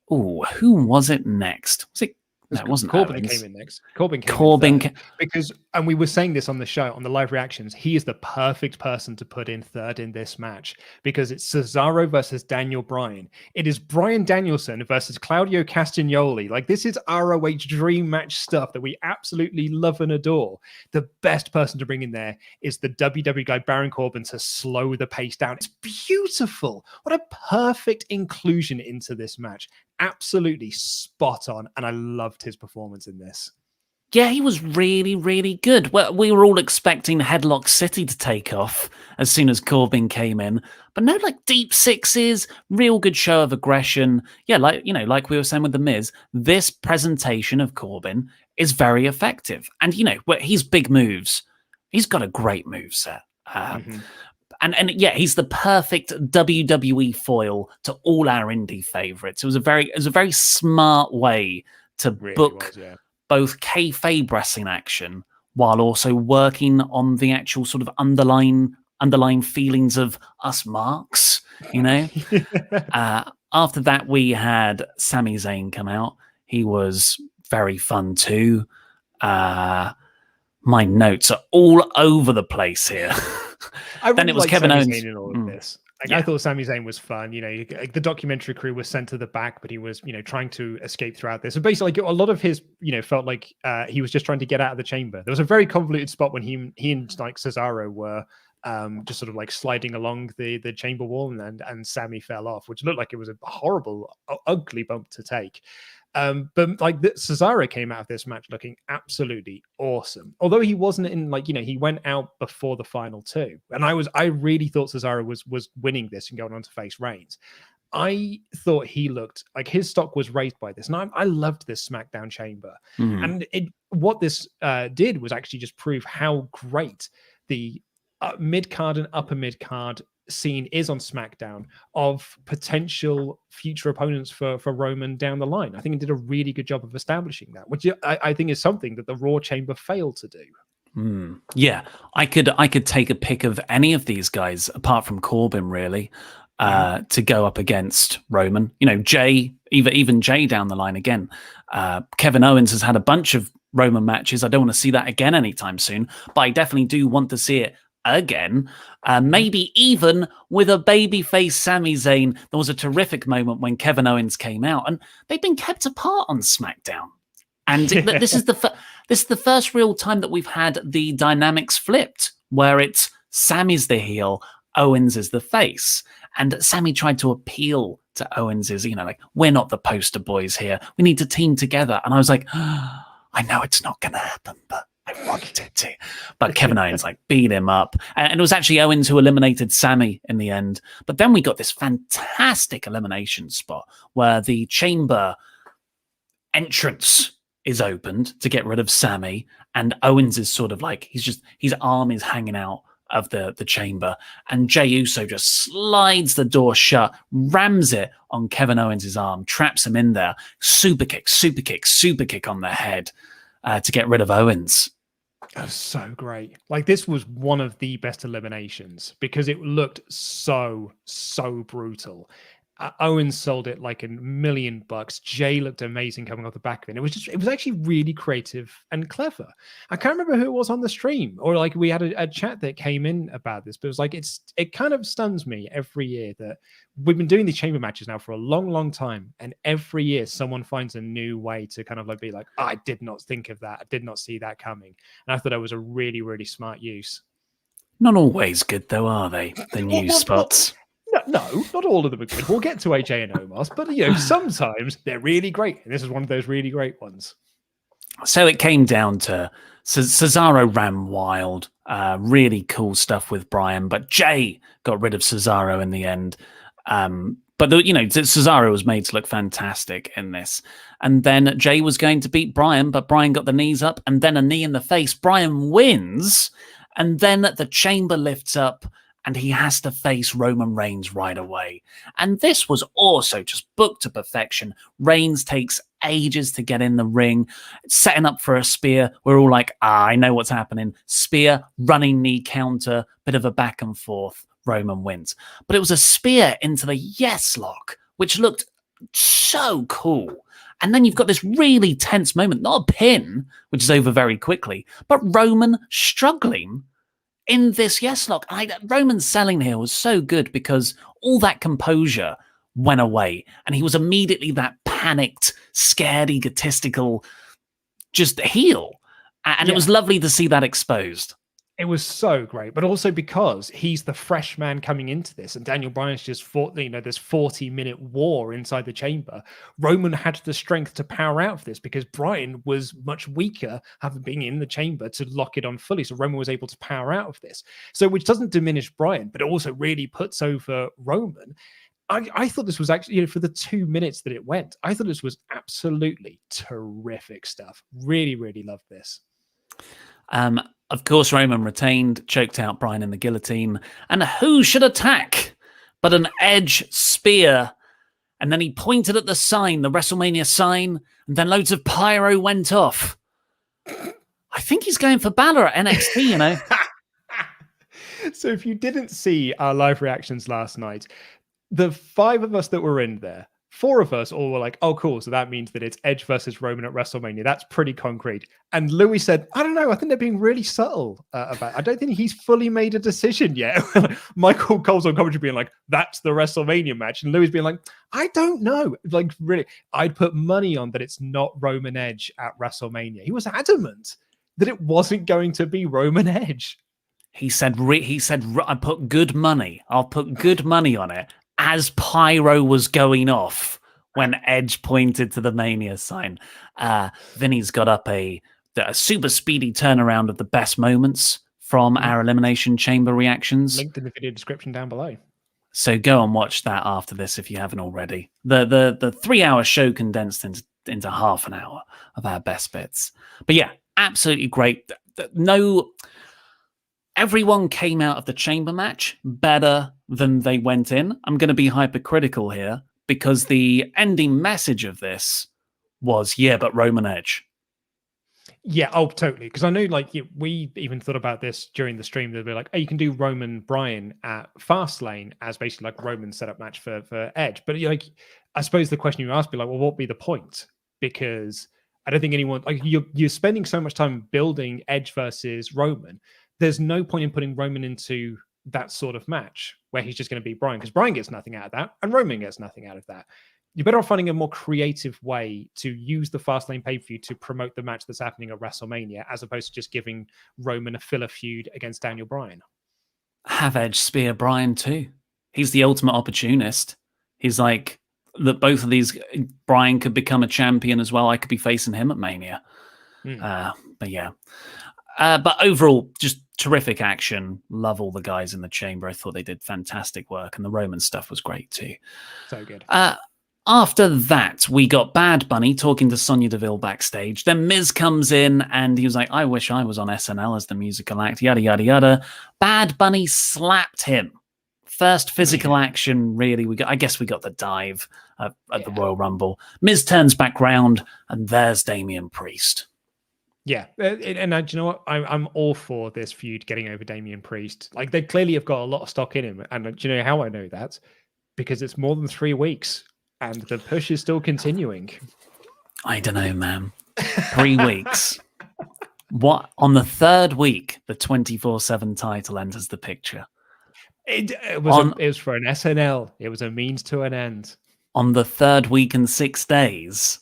B: who was it next? Was it... No, it wasn't
C: Corbin
B: Owens.
C: Came in next. Corbin came in because, and we were saying this on the show, on the live reactions, he is the perfect person to put in third in this match because it's Cesaro versus Daniel Bryan. It is Bryan Danielson versus Claudio Castagnoli. This is ROH dream match stuff that we absolutely love and adore. The best person to bring in there is the WWE guy Baron Corbin to slow the pace down. It's beautiful. What a perfect inclusion into this match. Absolutely spot on, and I loved his performance in this.
B: Yeah, he was really, really good. Well, we were all expecting Headlock City to take off as soon as Corbin came in, but no, deep sixes, real good show of aggression. Yeah, like we were saying with The Miz, this presentation of Corbin is very effective. And, he's big moves. He's got a great moveset. And yeah, he's the perfect WWE foil to all our indie favorites. It was a very smart way to book both kayfabe wrestling action while also working on the actual sort of underlying feelings of us marks. After that, we had Sami Zayn come out. He was very fun too. My notes are all over the place here. Then it was Kevin Owens
C: in all of this. I thought Sami Zayn was fun. The documentary crew was sent to the back, but he was, trying to escape throughout this. So basically, a lot of his, felt like he was just trying to get out of the chamber. There was a very convoluted spot when he and Cesaro were just sort of like sliding along the chamber wall, and Sammy fell off, which looked like it was a horrible, ugly bump to take. But like Cesaro came out of this match looking absolutely awesome. Although he wasn't in, like, he went out before the final two, and I really thought Cesaro was winning this and going on to face Reigns. I thought he looked like his stock was raised by this, and I loved this SmackDown chamber. And what this did was actually just prove how great the mid card and upper mid card scene is on SmackDown of potential future opponents for Roman down the line. I think it did a really good job of establishing that, which I think is something that the Raw chamber failed to do.
B: Yeah, I could take a pick of any of these guys apart from Corbin, really, to go up against Roman. Jay, even Jay down the line again. Kevin Owens has had a bunch of Roman matches. I don't want to see that again anytime soon, but I definitely do want to see it again, maybe even with a babyface Sami Zayn. There was a terrific moment when Kevin Owens came out, and they've been kept apart on SmackDown. And this is the first real time that we've had the dynamics flipped, where it's Sammy's the heel, Owens is the face. And Sammy tried to appeal to Owens's, like, we're not the poster boys here. We need to team together. And I was like, I know it's not going to happen, but I wanted it to. But Kevin Owens beat him up. And it was actually Owens who eliminated Sammy in the end. But then we got this fantastic elimination spot where the chamber entrance is opened to get rid of Sammy. And Owens is sort of like, his arm is hanging out of the chamber. And Jey Uso just slides the door shut, rams it on Kevin Owens' arm, traps him in there. Super kick on the head to get rid of Owens.
C: That was so great. Like, this was one of the best eliminations because it looked so brutal. Owens sold it like $1 million. Jay looked amazing coming off the back of it. It was actually really creative and clever. I can't remember who it was on the stream, or like we had a chat that came in about this, but it was like, it kind of stuns me every year that we've been doing these chamber matches now for a long time, and every year someone finds a new way to kind of like be like, I did not think of that. I did not see that coming. And I thought that was a really, really smart use.
B: Not always good though, are they? The new spots.
C: No, not all of them are good. We'll get to AJ and Omos, but sometimes they're really great, and this is one of those really great ones.
B: So it came down to Cesaro ran wild, really cool stuff with Bryan, but Jay got rid of Cesaro in the end. But Cesaro was made to look fantastic in this, and then Jay was going to beat Bryan, but Bryan got the knees up, and then a knee in the face. Bryan wins, and then the chamber lifts up. And he has to face Roman Reigns right away. And this was also just booked to perfection. Reigns takes ages to get in the ring, setting up for a spear. We're all like, I know what's happening. Spear, running knee counter, bit of a back and forth. Roman wins. But it was a spear into the yes lock, which looked so cool. And then you've got this really tense moment, not a pin, which is over very quickly, but Roman struggling in this yes lock. Roman's selling here was so good because all that composure went away, and he was immediately that panicked, scared, egotistical, just heel. And it was lovely to see that exposed.
C: It was so great, but also because he's the fresh man coming into this, and Daniel Bryan's just fought, this 40-minute war inside the chamber. Roman had the strength to power out of this because Bryan was much weaker, having been in the chamber to lock it on fully. So Roman was able to power out of this. So, which doesn't diminish Bryan, but it also really puts over Roman. I thought this was actually, for the 2 minutes that it went, I thought this was absolutely terrific stuff. Really, really loved this.
B: Of course, Roman retained, choked out Bryan in the guillotine. And who should attack but an Edge spear? And then he pointed at the sign, the WrestleMania sign, and then loads of pyro went off. I think he's going for Baszler at NXT,
C: So if you didn't see our live reactions last night, the 5 of us that were in there, 4 of us all were like, oh, cool. So that means that it's Edge versus Roman at WrestleMania. That's pretty concrete. And Louis said, I don't know. I think they're being really subtle about it. I don't think he's fully made a decision yet. Michael Cole's on commentary being like, that's the WrestleMania match. And Louis being like, I don't know. Like, really, I'd put money on that it's not Roman Edge at WrestleMania. He was adamant that it wasn't going to be Roman Edge.
B: He said, I put good money. I'll put good money on it as pyro was going off when Edge pointed to the Mania sign. Vinny's got up a super speedy turnaround of the best moments from our Elimination Chamber reactions.
C: Linked in the video description down below.
B: So go and watch that after this if you haven't already. The 3-hour show condensed into half an hour of our best bits. But yeah, absolutely great. Everyone came out of the chamber match better than they went in. I'm going to be hypercritical here because the ending message of this was, yeah, but Roman Edge.
C: Yeah, oh, totally. Because I know, like, we even thought about this during the stream. They'd be like, oh, you can do Roman Bryan at Fastlane as basically like Roman's setup match for Edge. But like, I suppose the question you asked be like, well, what would be the point? Because I don't think anyone, like, you're spending so much time building Edge versus Roman. There's no point in putting Roman into that sort of match where he's just going to beat Bryan, because Bryan gets nothing out of that and Roman gets nothing out of that. You're better off finding a more creative way to use the Fastlane pay-per-view to promote the match that's happening at WrestleMania, as opposed to just giving Roman a filler feud against Daniel Bryan.
B: Have Edge spear Bryan too. He's the ultimate opportunist. He's like, that both of these, Bryan could become a champion as well. I could be facing him at Mania. But yeah. But overall, just terrific action. Love all the guys in the chamber. I thought they did fantastic work. And the Roman stuff was great too.
C: So good.
B: After that, we got Bad Bunny talking to Sonya Deville backstage. Then Miz comes in and he was like, I wish I was on SNL as the musical act, yada, yada, yada. Bad Bunny slapped him. First physical action, really. I guess we got the dive at the Royal Rumble. Miz turns back round and there's Damian Priest.
C: Yeah, and do you know what? I'm all for this feud getting over Damian Priest. Like, they clearly have got a lot of stock in him. And do you know how I know that? Because it's more than 3 weeks. And the push is still continuing.
B: I don't know, man. 3 weeks. What? On the third week, the 24/7 title enters the picture.
C: It was for an SNL. It was a means to an end.
B: On the third week and 6 days,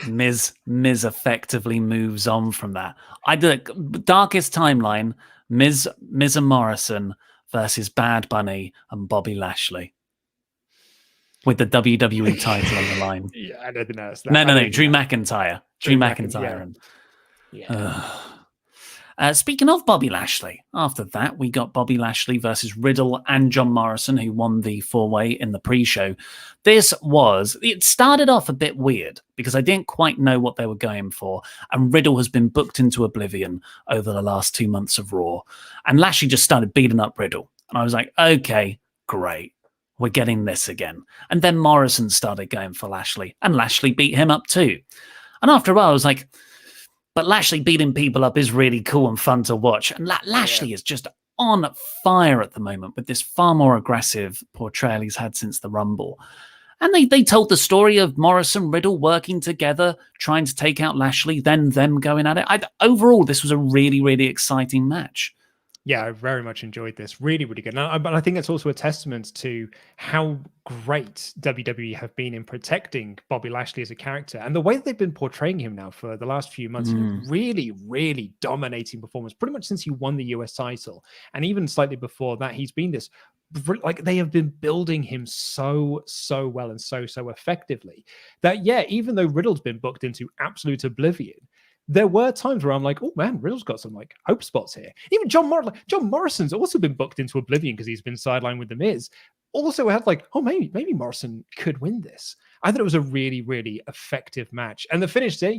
B: Miz effectively moves on from that. I did darkest timeline: Miz and Morrison versus Bad Bunny and Bobby Lashley. With the WWE title on the line.
C: Yeah, I don't think that's that.
B: No. Drew McIntyre. Drew McIntyre. Speaking of Bobby Lashley, after that, we got Bobby Lashley versus Riddle and John Morrison, who won the 4-way in the pre-show. It started off a bit weird because I didn't quite know what they were going for. And Riddle has been booked into oblivion over the last 2 months of Raw. And Lashley just started beating up Riddle. And I was like, okay, great. We're getting this again. And then Morrison started going for Lashley, and Lashley beat him up too. And after a while, I was like, but Lashley beating people up is really cool and fun to watch. And Lashley is just on fire at the moment with this far more aggressive portrayal he's had since the Rumble. And they told the story of Morrison, Riddle working together, trying to take out Lashley, then them going at it. Overall, this was a really, really exciting match.
C: Yeah, I very much enjoyed this. Really, really good. But I think it's also a testament to how great WWE have been in protecting Bobby Lashley as a character. And the way that they've been portraying him now for the last few months, really, really dominating performance, pretty much since he won the US title. And even slightly before that, he's been this, like, they have been building him so well and so effectively that, yeah, even though Riddle's been booked into absolute oblivion, there were times where I'm like, oh man, Riddle's got some like hope spots here. Even John Morrison's also been booked into oblivion because he's been sidelined with The Miz. Also had like, oh, maybe Morrison could win this. I thought it was a really, really effective match. And the finish there,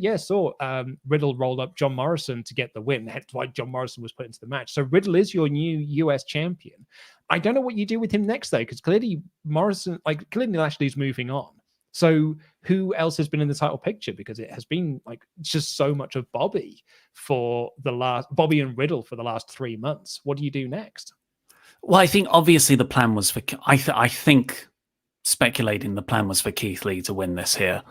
C: Riddle rolled up John Morrison to get the win. That's why John Morrison was put into the match. So Riddle is your new US champion. I don't know what you do with him next though, because clearly Lashley's moving on. So who else has been in the title picture? Because it has been like just so much of Bobby and Riddle for the last 3 months. What do you do next?
B: Well, I think obviously the plan was I think speculating the plan was for Keith Lee to win this here.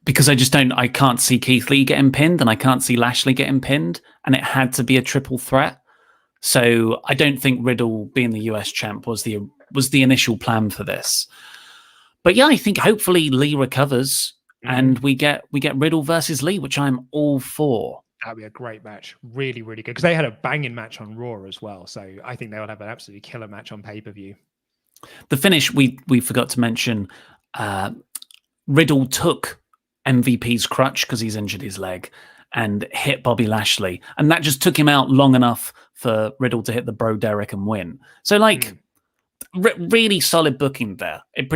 B: Because I can't see Keith Lee getting pinned and I can't see Lashley getting pinned, and it had to be a triple threat. So I don't think Riddle being the US champ was the initial plan for this. But yeah, I think hopefully Lee recovers and we get Riddle versus Lee, which I'm all for.
C: That'd be a great match. Really, really good. Because they had a banging match on Raw as well. So I think they would have an absolutely killer match on pay-per-view.
B: The finish, we forgot to mention, Riddle took MVP's crutch because he's injured his leg and hit Bobby Lashley. And that just took him out long enough for Riddle to hit the Bro Derek and win. So really solid booking there. It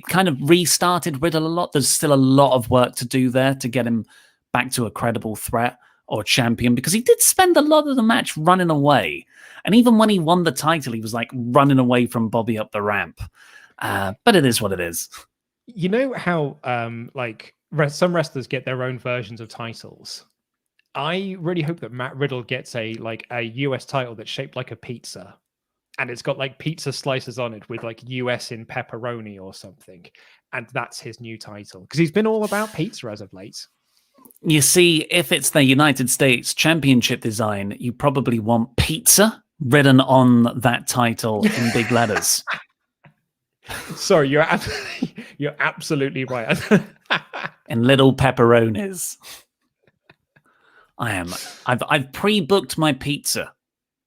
B: kind of restarted Riddle a lot. There's still a lot of work to do there to get him back to a credible threat or champion, because he did spend a lot of the match running away. And even when he won the title, he was like running away from Bobby up the ramp. But it is what it is.
C: You know how some wrestlers get their own versions of titles? I really hope that Matt Riddle gets a US title that's shaped like a pizza. And it's got like pizza slices on it with like US in pepperoni or something. And that's his new title. Because he's been all about pizza as of late.
B: You see, if it's the United States Championship design, you probably want pizza written on that title in big letters.
C: Sorry, you're absolutely right.
B: In little pepperonis. I've pre-booked my pizza.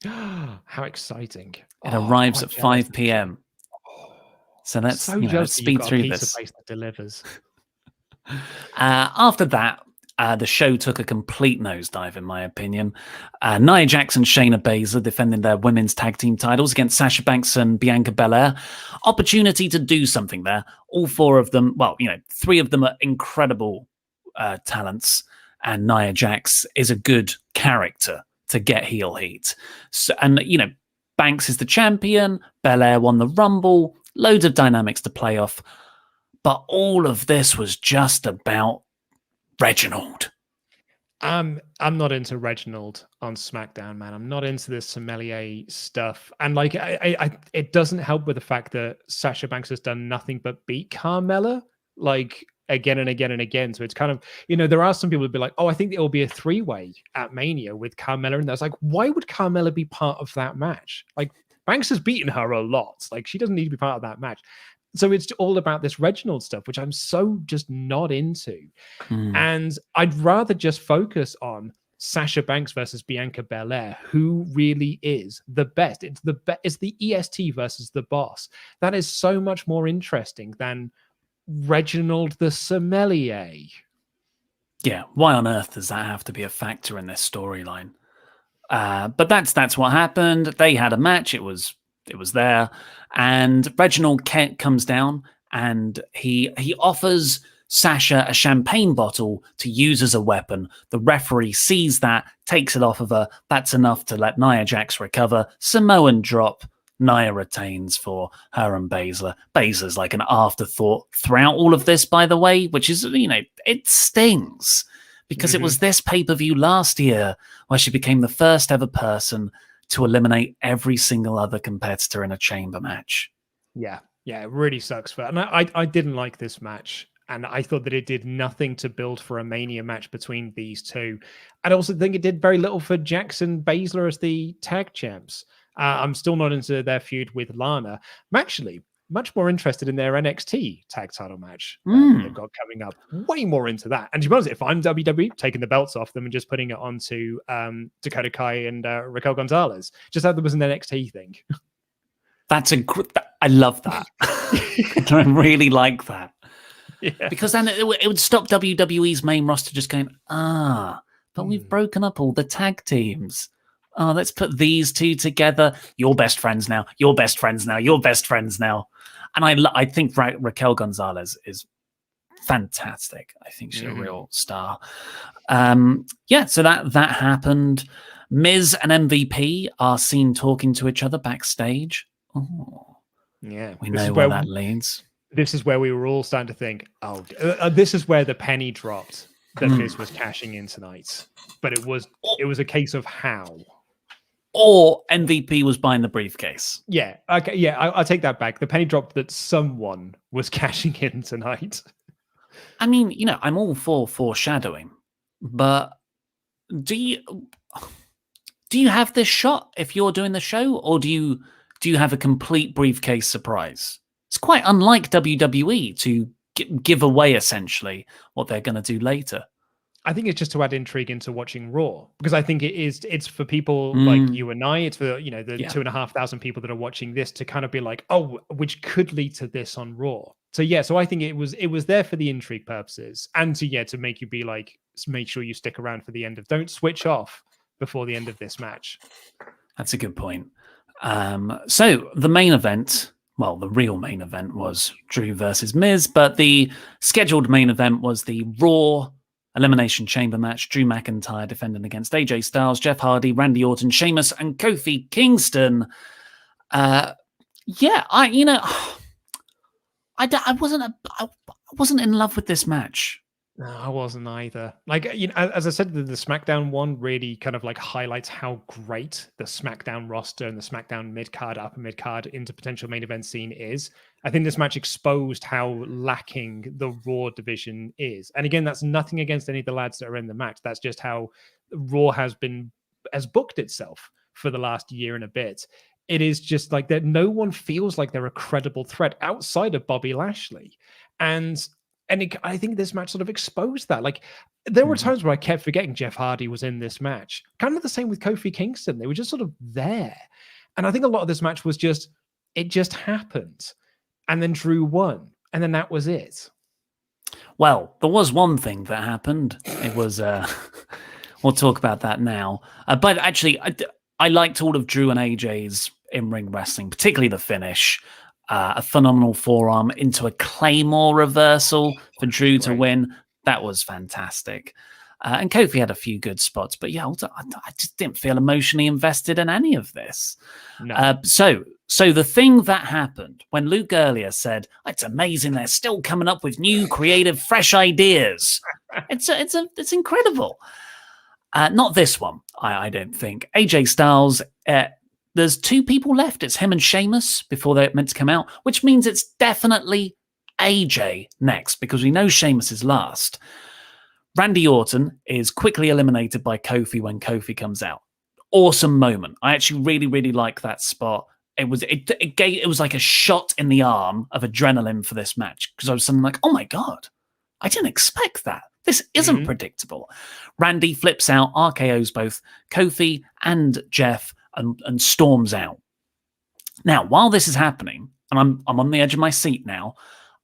C: How exciting.
B: It arrives at 5 p.m. So let's speed through this.
C: Place that delivers.
B: After that, the show took a complete nosedive, in my opinion. Nia Jax and Shayna Baszler defending their women's tag team titles against Sasha Banks and Bianca Belair. Opportunity to do something there. All four of them, three of them are incredible talents, and Nia Jax is a good character to get heel heat. So, and Banks is the champion. Belair won the Rumble. Loads of dynamics to play off. But all of this was just about Reginald.
C: I'm not into Reginald on SmackDown, man. I'm not into this sommelier stuff. And it doesn't help with the fact that Sasha Banks has done nothing but beat Carmella again and again and again. So it's kind of, there are some people who'd be like, oh, I think it will be a 3-way at Mania with Carmella. And that's like, why would Carmella be part of that match? Like, Banks has beaten her a lot. Like, she doesn't need to be part of that match. So it's all about this Reginald stuff, which I'm so just not into. And I'd rather just focus on Sasha Banks versus Bianca Belair, who really is the best. It's the EST versus the boss. That is so much more interesting than Reginald the sommelier.
B: Yeah, why on earth does that have to be a factor in this storyline? But that's what happened. They had a match. It was there, and Reginald comes down and he offers Sasha a champagne bottle to use as a weapon. The referee sees that, takes it off of her. That's enough to let Nia Jax recover. Samoan drop. Nia retains for her and Baszler. Baszler's like an afterthought throughout all of this, by the way, which is, it stings because it was this pay-per-view last year where she became the first ever person to eliminate every single other competitor in a chamber match.
C: Yeah, it really sucks for her. And I didn't like this match. And I thought that it did nothing to build for a Mania match between these two. I also think it did very little for Jackson Baszler as the tag champs. I'm still not into their feud with Lana. I'm actually much more interested in their NXT tag title match they've got coming up. Way more into that. And to be honest, if I'm WWE, taking the belts off them and just putting it onto Dakota Kai and Raquel Gonzalez, just how there was an NXT thing.
B: I love that. I really like that. Yeah. Because then it would stop WWE's main roster just going, but we've broken up all the tag teams. Oh, let's put these two together. You're best friends now. You're best friends now. You're best friends now. And I think Raquel Gonzalez is fantastic. I think she's a real star. So that happened. Miz and MVP are seen talking to each other backstage. Oh,
C: yeah.
B: We know where that leads.
C: This is where we were all starting to think, this is where the penny dropped that Miz was cashing in tonight. But it was a case of how.
B: Or MVP was buying the briefcase.
C: Yeah. Okay. Yeah. I'll take that back. The penny dropped that someone was cashing in tonight.
B: I mean, I'm all for foreshadowing, but do you have this shot if you're doing the show, or do you have a complete briefcase surprise? It's quite unlike WWE to give away essentially what they're going to do later.
C: I think it's just to add intrigue into watching Raw, because I think it's for people like you and I, it's for, you know, the 2,500 people that are watching this to kind of be like, oh, which could lead to this on Raw. So yeah, so I think it was there for the intrigue purposes, and to make you be like, make sure you stick around for the end of, don't switch off before the end of this match.
B: That's a good point. So the main event, well, the real main event was Drew versus Miz, but the scheduled main event was the Raw Elimination Chamber match. Drew McIntyre defending against AJ Styles, Jeff Hardy, Randy Orton, Sheamus, and Kofi Kingston. I wasn't in love with this match.
C: No, I wasn't either. Like, you know, as I said, the SmackDown one really kind of like highlights how great the SmackDown roster and the SmackDown mid-card, upper mid-card into potential main event scene is. I think this match exposed how lacking the Raw division is. And again, that's nothing against any of the lads that are in the match. That's just how Raw has booked itself for the last year and a bit. It is just like that no one feels like they're a credible threat outside of Bobby Lashley. And I think this match sort of exposed that. Like, there were times where I kept forgetting Jeff Hardy was in this match. Kind of the same with Kofi Kingston. They were just sort of there. And I think a lot of this match was just happened. And then Drew won. And then that was it.
B: Well, there was one thing that happened. It was, we'll talk about that now. But actually, I liked all of Drew and AJ's in-ring wrestling, particularly the finish. A phenomenal forearm into a Claymore reversal for Drew to win. That was fantastic. And Kofi had a few good spots, but yeah, I just didn't feel emotionally invested in any of this. No. So the thing that happened when Luke earlier said, it's amazing they're still coming up with new, creative, fresh ideas. It's incredible. Not this one, I don't think. AJ Styles, there's two people left. It's him and Sheamus before they're meant to come out, which means it's definitely AJ next, because we know Sheamus is last. Randy Orton is quickly eliminated by Kofi when Kofi comes out. Awesome moment. I actually really, really like that spot. It was like a shot in the arm of adrenaline for this match, because I was something like, oh my God, I didn't expect that. This isn't predictable. Randy flips out, RKOs both Kofi and Jeff, and storms out. Now, while this is happening, and I'm on the edge of my seat now,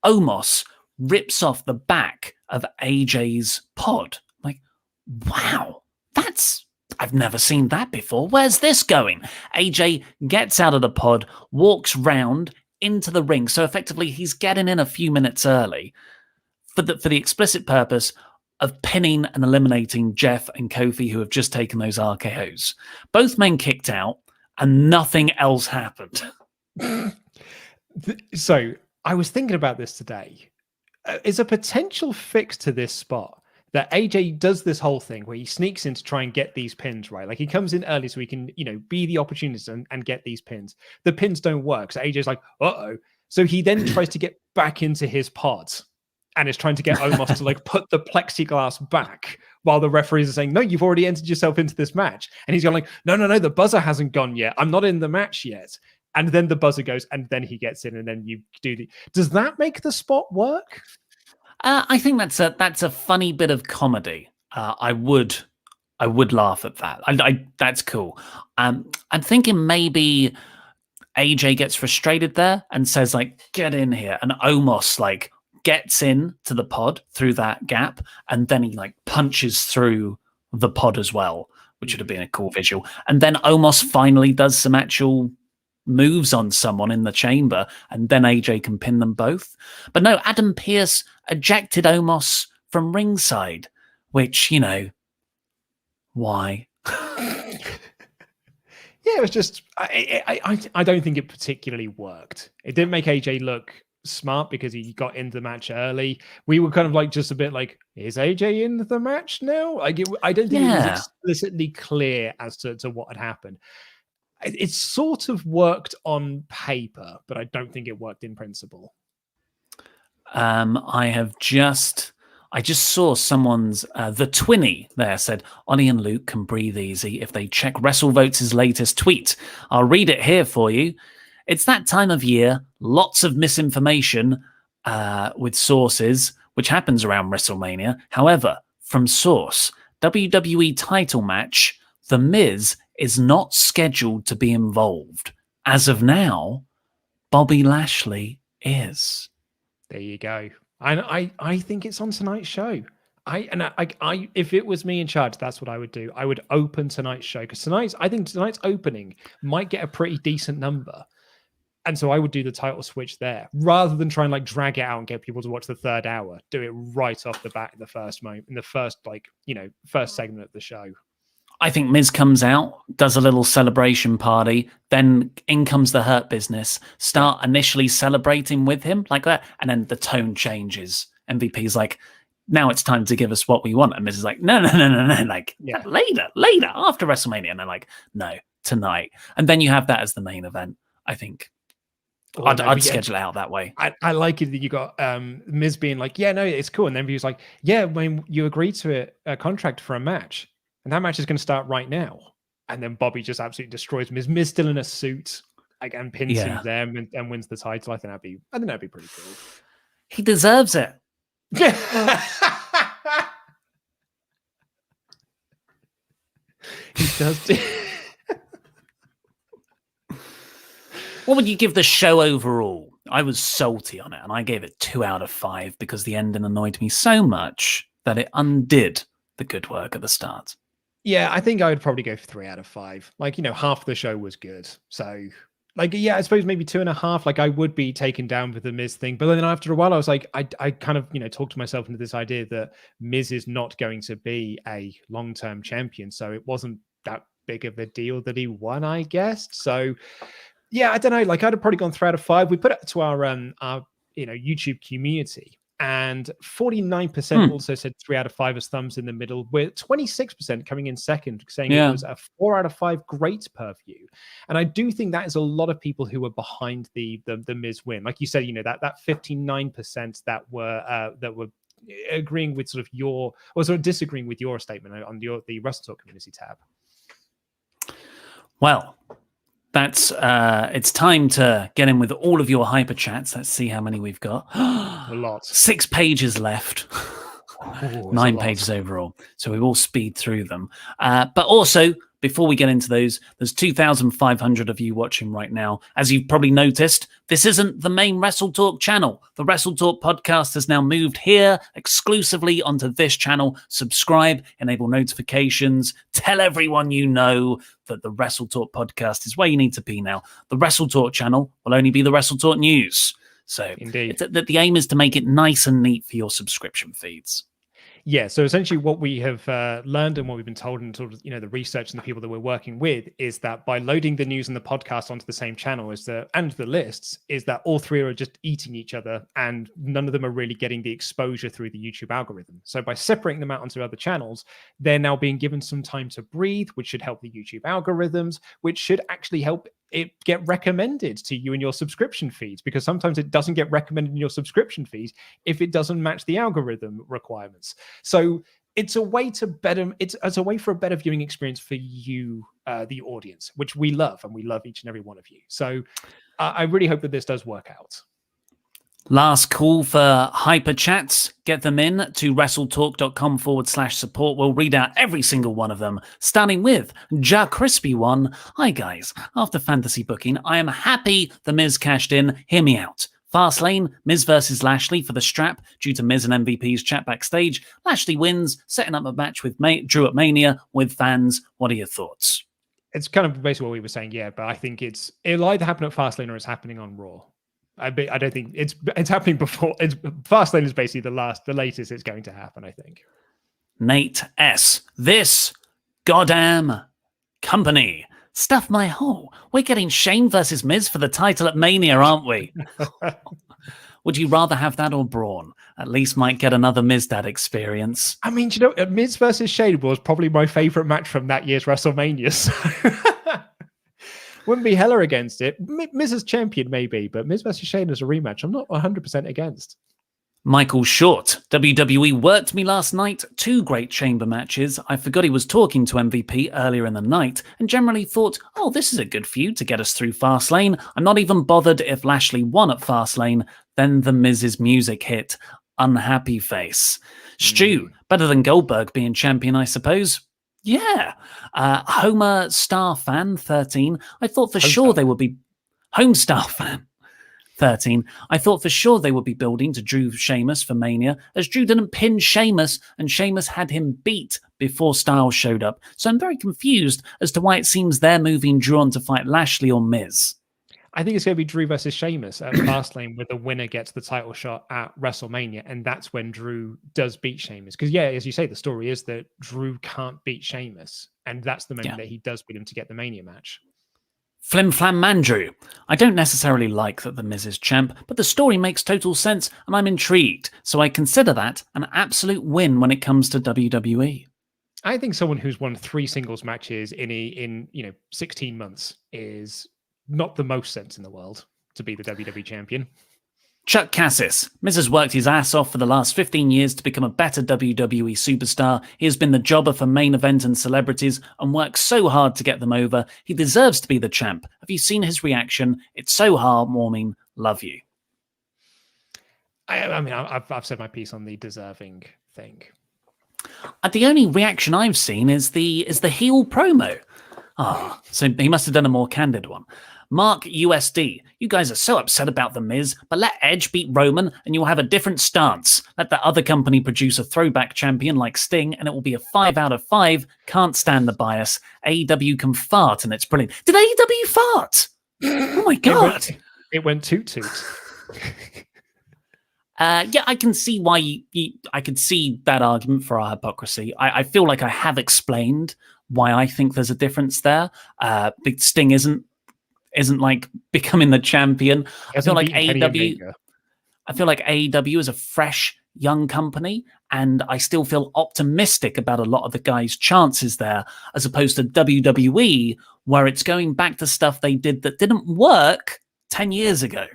B: Omos rips off the back of AJ's pod. Like, wow, I've never seen that before. Where's this going? AJ gets out of the pod, walks round into the ring. So effectively, he's getting in a few minutes early for the explicit purpose of pinning and eliminating Jeff and Kofi, who have just taken those RKOs. Both men kicked out, and nothing else happened.
C: So I was thinking about this today. Is a potential fix to this spot that AJ does this whole thing where he sneaks in to try and get these pins, right? Like, he comes in early so he can, be the opportunist and get these pins. The pins don't work. So AJ's like, uh-oh. So he then tries to get back into his pod and is trying to get Omos to like put the plexiglass back while the referees are saying, no, you've already entered yourself into this match. And he's going like, no, the buzzer hasn't gone yet. I'm not in the match yet. And then the buzzer goes, and then he gets in, and then you do does that make the spot work?
B: I think that's a funny bit of comedy. I would laugh at that. That's cool. I'm thinking maybe AJ gets frustrated there and says like, get in here. And Omos like gets in to the pod through that gap, and then he like punches through the pod as well, which would have been a cool visual. And then Omos finally does some actual moves on someone in the chamber, and then AJ can pin them both. But no, Adam Pearce ejected Omos from ringside, which, why?
C: Yeah, it was just, I don't think it particularly worked. It didn't make AJ look smart because he got into the match early. We were kind of like just a bit like, is AJ in the match now? Like, I don't think it was explicitly clear as to what had happened. It sort of worked on paper, but I don't think it worked in principle.
B: I just saw someone's, the Twinny there said, Ollie and Luke can breathe easy if they check WrestleVotes' latest tweet. I'll read it here for you. It's that time of year, lots of misinformation with sources, which happens around WrestleMania. However, from source, WWE title match, The Miz is not scheduled to be involved. As of now, Bobby Lashley is.
C: There you go. I think it's on tonight's show. I if it was me in charge, that's what I would do. I would open tonight's show because I think tonight's opening might get a pretty decent number. And so I would do the title switch there rather than try and like drag it out and get people to watch the third hour. Do it right off the bat in the first moment, in the first first segment of the show.
B: I think Miz comes out, does a little celebration party, then in comes the Hurt Business, start initially celebrating with him like that, and then the tone changes. MVP's like, now it's time to give us what we want. And Miz is like, no, like later, after WrestleMania. And they're like, no, tonight. And then you have that as the main event, I think. I'd schedule it out that way.
C: I like it that you got Miz being like, yeah, no, it's cool. And then he was like, yeah, when you agreed to a contract for a match, and that match is going to start right now. And then Bobby just absolutely destroys Miz. Miz still in a suit, like, and pins him there and wins the title. I think that'd be pretty cool.
B: He deserves it.
C: He does.
B: What would you give the show overall? I was salty on it, and I gave it 2 out of 5 because the ending annoyed me so much that it undid the good work at the start.
C: Yeah, I think I would probably go for 3 out of 5. Like, half the show was good. So, like, yeah, I suppose maybe 2.5. Like, I would be taken down with the Miz thing. But then after a while, I was like, I kind of, talked to myself into this idea that Miz is not going to be a long-term champion. So it wasn't that big of a deal that he won, I guess. So, yeah, I don't know. Like, I'd have probably gone 3 out of 5. We put it to our YouTube community. And 49% also said 3 out of 5 as thumbs in the middle, with 26% coming in second, saying it was a 4 out of 5 great per view. And I do think that is a lot of people who were behind the Miz win. Like you said, that 59% that were agreeing with sort of disagreeing with your statement on the WrestleTalk community tab.
B: Well, that's it's time to get in with all of your hyper chats. Let's see how many we've got.
C: A lot.
B: 6 pages left. 9 pages overall. So we will speed through them. But also, before we get into those, there's 2,500 of you watching right now. As you've probably noticed, this isn't the main WrestleTalk channel. The WrestleTalk podcast has now moved here exclusively onto this channel. Subscribe, enable notifications, tell everyone you know that the WrestleTalk podcast is where you need to be now. The WrestleTalk channel will only be the WrestleTalk news. So
C: indeed,
B: the aim is to make it nice and neat for your subscription feeds.
C: Yeah, so essentially what we have learned and what we've been told and sort of, the research and the people that we're working with is that by loading the news and the podcast onto the same channel and the lists is that all three are just eating each other and none of them are really getting the exposure through the YouTube algorithm. So by separating them out onto other channels, they're now being given some time to breathe, which should help the YouTube algorithms, which should actually help it get recommended to you in your subscription feeds, because sometimes it doesn't get recommended in your subscription feeds if it doesn't match the algorithm requirements. So it's a way for a better viewing experience for you, the audience, which we love, and we love each and every one of you. So I really hope that this does work out.
B: Last call for hyper chats. Get them in to wrestletalk.com/support. We'll read out every single one of them, starting with Ja Crispy One. Hi guys, after fantasy booking, I am happy the Miz cashed in. Hear me out. Fastlane, Miz versus Lashley for the strap due to Miz and MVP's chat backstage. Lashley wins, setting up a match with Drew at Mania with fans. What are your thoughts?
C: It's kind of basically what we were saying, yeah, but I think it'll either happen at Fastlane or it's happening on Raw. I don't think it's happening before. Fastlane is basically the latest it's going to happen, I think.
B: Nate S. This goddamn company. Stuff my hole. We're getting Shane versus Miz for the title at Mania, aren't we? Would you rather have that or Braun? At least might get another Miz Dad experience.
C: I mean, Miz versus Shane was probably my favorite match from that year's WrestleMania. So. Wouldn't be hella against it. Miz as champion, maybe, but Miz versus Shane as a rematch, I'm not 100% against.
B: Michael Short. WWE worked me last night. 2 great chamber matches. I forgot he was talking to MVP earlier in the night and generally thought, oh, this is a good feud to get us through Fastlane. I'm not even bothered if Lashley won at Fastlane. Then the Miz's music hit. unhappy face. Stu, better than Goldberg being champion, I suppose. Yeah. Homer Star Fan 13. I thought for sure they would be Homestar Fan 13. I thought for sure they would be building to Drew Sheamus for Mania, as Drew didn't pin Sheamus and Sheamus had him beat before Styles showed up. So I'm very confused as to why it seems they're moving Drew on to fight Lashley or Miz.
C: I think it's going to be Drew versus Sheamus at Fastlane, where the winner gets the title shot at WrestleMania, and that's when Drew does beat Sheamus. Because, yeah, as you say, the story is that Drew can't beat Sheamus, and that's the moment that he does beat him to get the Mania match.
B: Flim Flam Mandrew. I don't necessarily like that the Miz is champ, but the story makes total sense, and I'm intrigued, so I consider that an absolute win when it comes to WWE.
C: I think someone who's won 3 singles matches in 16 months is not the most sense in the world to be the WWE champion.
B: Chuck Cassis. Miz has worked his ass off for the last 15 years to become a better WWE superstar. He has been the jobber for main event and celebrities and worked so hard to get them over. He deserves to be the champ. Have you seen his reaction? It's so heartwarming. Love you.
C: I mean, I've said my piece on the deserving thing.
B: The only reaction I've seen is the heel promo. So he must have done a more candid one. Mark USD, you guys are so upset about The Miz, but let Edge beat Roman and you'll have a different stance. Let the other company produce a throwback champion like Sting and it will be a 5 out of 5. Can't stand the bias. AEW can fart and it's brilliant. Did AEW fart? Oh my God.
C: It went toot.
B: Yeah, I can see why I could see that argument for our hypocrisy. I feel like I have explained why I think there's a difference there. Big Sting isn't like becoming the champion. I feel like AEW is a fresh young company, and I still feel optimistic about a lot of the guys' chances there, as opposed to WWE, where it's going back to stuff they did that didn't work 10 years ago.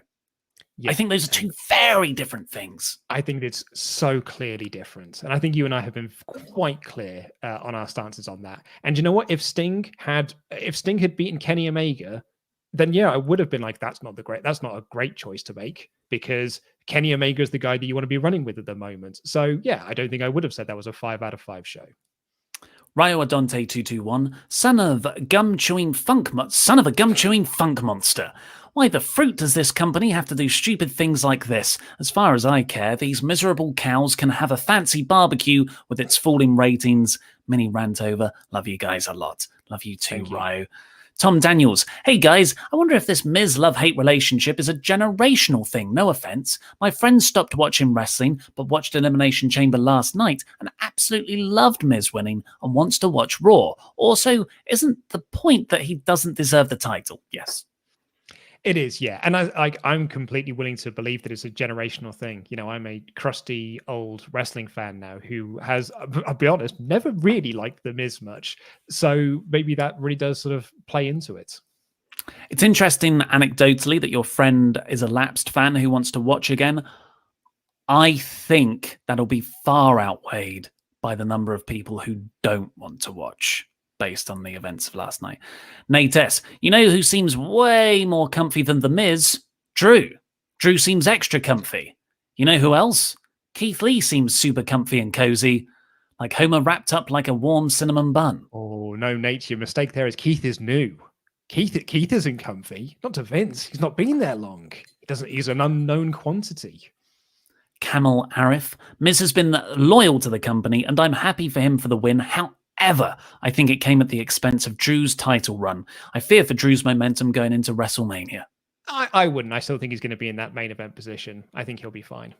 B: Yeah. I think those are two very different things.
C: I think it's so clearly different. And I think you and I have been quite clear on our stances on that. And you know what? If Sting had beaten Kenny Omega, then yeah, I would have been like, that's not a great choice to make, because Kenny Omega is the guy that you want to be running with at the moment. So yeah, I don't think I would have said that was a 5 out of 5 show.
B: Ryo Adonte 221, son of a gum-chewing funk monster. Why the fruit does this company have to do stupid things like this? As far as I care, these miserable cows can have a fancy barbecue with its falling ratings. Mini rant over. Love you guys a lot. Love you too, Ryo. Tom Daniels. Hey guys, I wonder if this Miz love-hate relationship is a generational thing. No offense. My friend stopped watching wrestling, but watched Elimination Chamber last night and absolutely loved Miz winning and wants to watch Raw. Also, isn't the point that he doesn't deserve the title? Yes.
C: It is, yeah. And I'm completely willing to believe that it's a generational thing. You know, I'm a crusty old wrestling fan now who has, I'll be honest, never really liked The Miz much. So maybe that really does sort of play into it.
B: It's interesting anecdotally that your friend is a lapsed fan who wants to watch again. I think that'll be far outweighed by the number of people who don't want to watch, based on the events of last night. Nate S. You know who seems way more comfy than The Miz? Drew. Drew seems extra comfy. You know who else? Keith Lee seems super comfy and cozy, like Homer wrapped up like a warm cinnamon bun.
C: Oh, no, Nate, your mistake there is Keith is new. Keith isn't comfy. Not to Vince. He's not been there long. He's an unknown quantity.
B: Camel Arif. Miz has been loyal to the company, and I'm happy for him for the win. However, I think it came at the expense of Drew's title run. I fear for Drew's momentum going into WrestleMania.
C: I wouldn't. I still think he's going to be in that main event position. I think he'll be fine.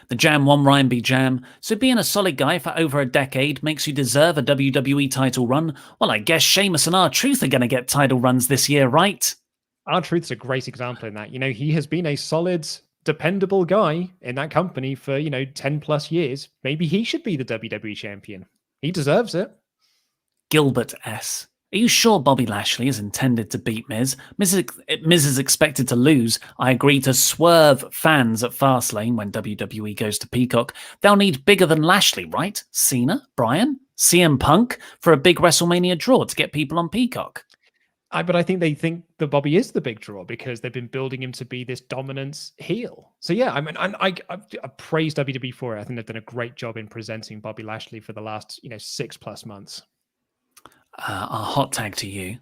B: The Jam One Ryan B. Jam. So being a solid guy for over a decade makes you deserve a WWE title run? Well, I guess Sheamus and R-Truth are going to get title runs this year, right?
C: R-Truth's a great example in that. You know, he has been a solid, dependable guy in that company for, 10 plus years. Maybe he should be the WWE champion. He deserves it.
B: Gilbert S. Are you sure Bobby Lashley is intended to beat Miz? Miz is expected to lose. I agree to swerve fans at Fastlane when WWE goes to Peacock. They'll need bigger than Lashley, right? Cena? Bryan? CM Punk? For a big WrestleMania draw to get people on Peacock.
C: But I think they think that Bobby is the big draw because they've been building him to be this dominant heel. So yeah, I mean, I praise WWE for it. I think they've done a great job in presenting Bobby Lashley for the last 6+ months.
B: Our hot tag to you.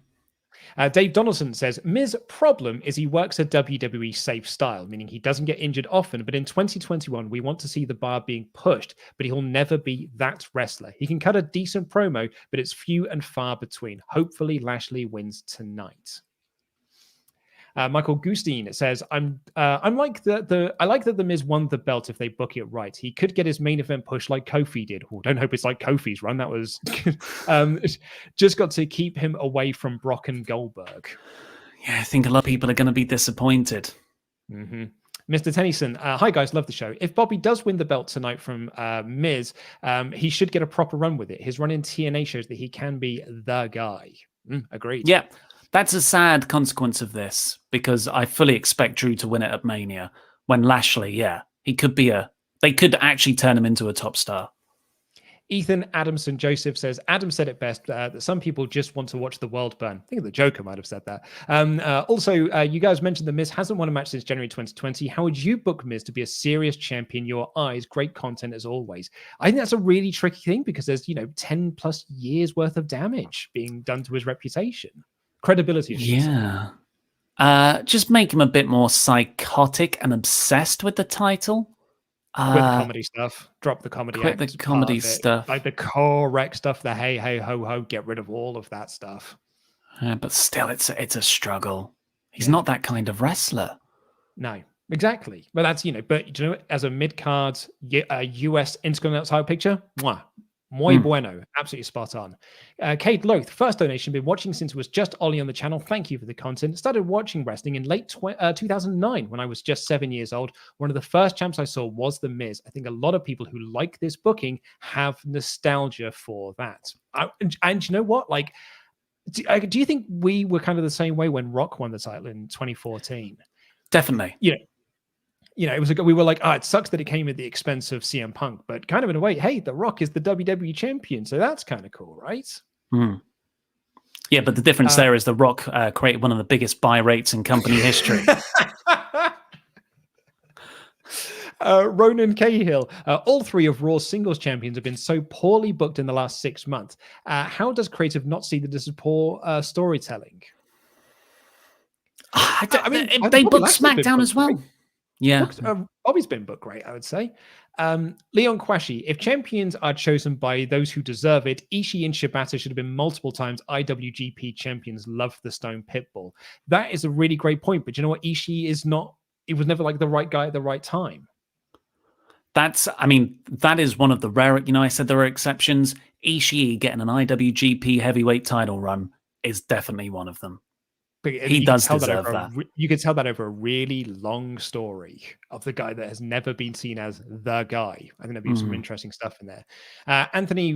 C: Dave Donaldson says, Miz problem is he works a WWE safe style, meaning he doesn't get injured often, but in 2021, we want to see the bar being pushed, but he'll never be that wrestler. He can cut a decent promo, but it's few and far between. Hopefully Lashley wins tonight. Michael Gustine says, I like that the Miz won the belt if they book it right. He could get his main event push like Kofi did. Oh, don't hope it's like Kofi's run. That was just got to keep him away from Brock and Goldberg.
B: Yeah, I think a lot of people are going to be disappointed.
C: Mm-hmm. Mr. Tennyson, hi guys, love the show. If Bobby does win the belt tonight from Miz, he should get a proper run with it. His run in TNA shows that he can be the guy. Agreed.
B: Yeah. That's a sad consequence of this because I fully expect Drew to win it at Mania when Lashley, he could be they could actually turn him into a top star.
C: Ethan Adamson Joseph says, Adam said it best, that some people just want to watch the world burn. I think the Joker might have said that. Also, you guys mentioned the Miz hasn't won a match since January 2020. How would you book Miz to be a serious champion? Your eyes, great content as always. I think that's a really tricky thing because there's, 10+ years worth of damage being done to his reputation. Credibility.
B: Yeah. Just make him a bit more psychotic and obsessed with the title.
C: Quit the comedy stuff. Drop the comedy.
B: Quit the comedy stuff.
C: Like the correct stuff, the hey, hey, ho, ho, get rid of all of that stuff.
B: But still, it's a struggle. He's not that kind of wrestler.
C: No, exactly. But that's, as a mid-card US Intercontinental title picture, muy bueno. Absolutely spot on. Kate Loth, first donation. Been watching since it was just Ollie on the channel. Thank you for the content. Started watching wrestling in late 2009 when I was just 7 years old. One of the first champs I saw was The Miz. I think a lot of people who like this booking have nostalgia for that. And you know what? Like, do you think we were kind of the same way when Rock won the title in 2014?
B: Definitely.
C: It was we were like, it sucks that it came at the expense of CM Punk, but kind of in a way, hey, The Rock is the WWE champion, so that's kind of cool, right?
B: Yeah, but the difference there is The Rock created one of the biggest buy rates in company history.
C: Ronan Cahill, all three of Raw's singles champions have been so poorly booked in the last 6 months. How does creative not see that this is poor storytelling?
B: They booked SmackDown as well. Yeah.
C: Bobby's been booked great, I would say. Leon Kwashi, if champions are chosen by those who deserve it, Ishii and Shibata should have been multiple times IWGP champions. Love the Stone Pitbull. That is a really great point. But you know what? Ishii is not, it was never like the right guy at the right time.
B: That is one of the rare, I said there are exceptions. Ishii getting an IWGP heavyweight title run is definitely one of them. He does deserve that.
C: You could tell that over a really long story of the guy that has never been seen as the guy. I think there'd be some interesting stuff in there. Anthony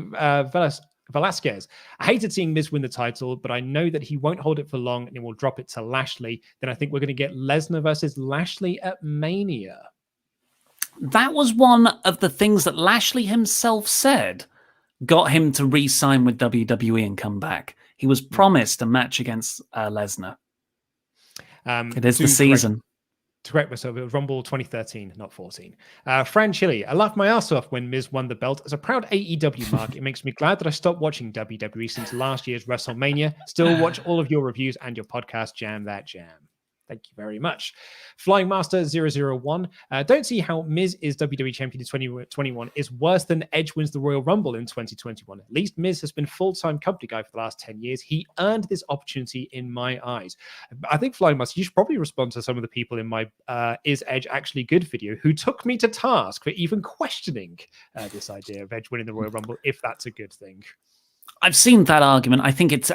C: Velasquez. I hated seeing Miz win the title, but I know that he won't hold it for long and he will drop it to Lashley. Then I think we're going to get Lesnar versus Lashley at Mania.
B: That was one of the things that Lashley himself said got him to re-sign with WWE and come back. He was promised a match against Lesnar. It is the season.
C: To correct myself, it was Rumble 2013, not 14. Fran Chili, I laughed my ass off when Miz won the belt. As a proud AEW mark, it makes me glad that I stopped watching WWE since last year's WrestleMania. Still watch all of your reviews and your podcast. Jam that jam. Thank you very much. Flying Master 001. Don't see how Miz is WWE Champion in 2021 is worse than Edge wins the Royal Rumble in 2021. At least Miz has been full-time company guy for the last 10 years. He earned this opportunity in my eyes. I think Flying Master, you should probably respond to some of the people in my Is Edge Actually Good video who took me to task for even questioning this idea of Edge winning the Royal Rumble, if that's a good thing.
B: I've seen that argument. I think it's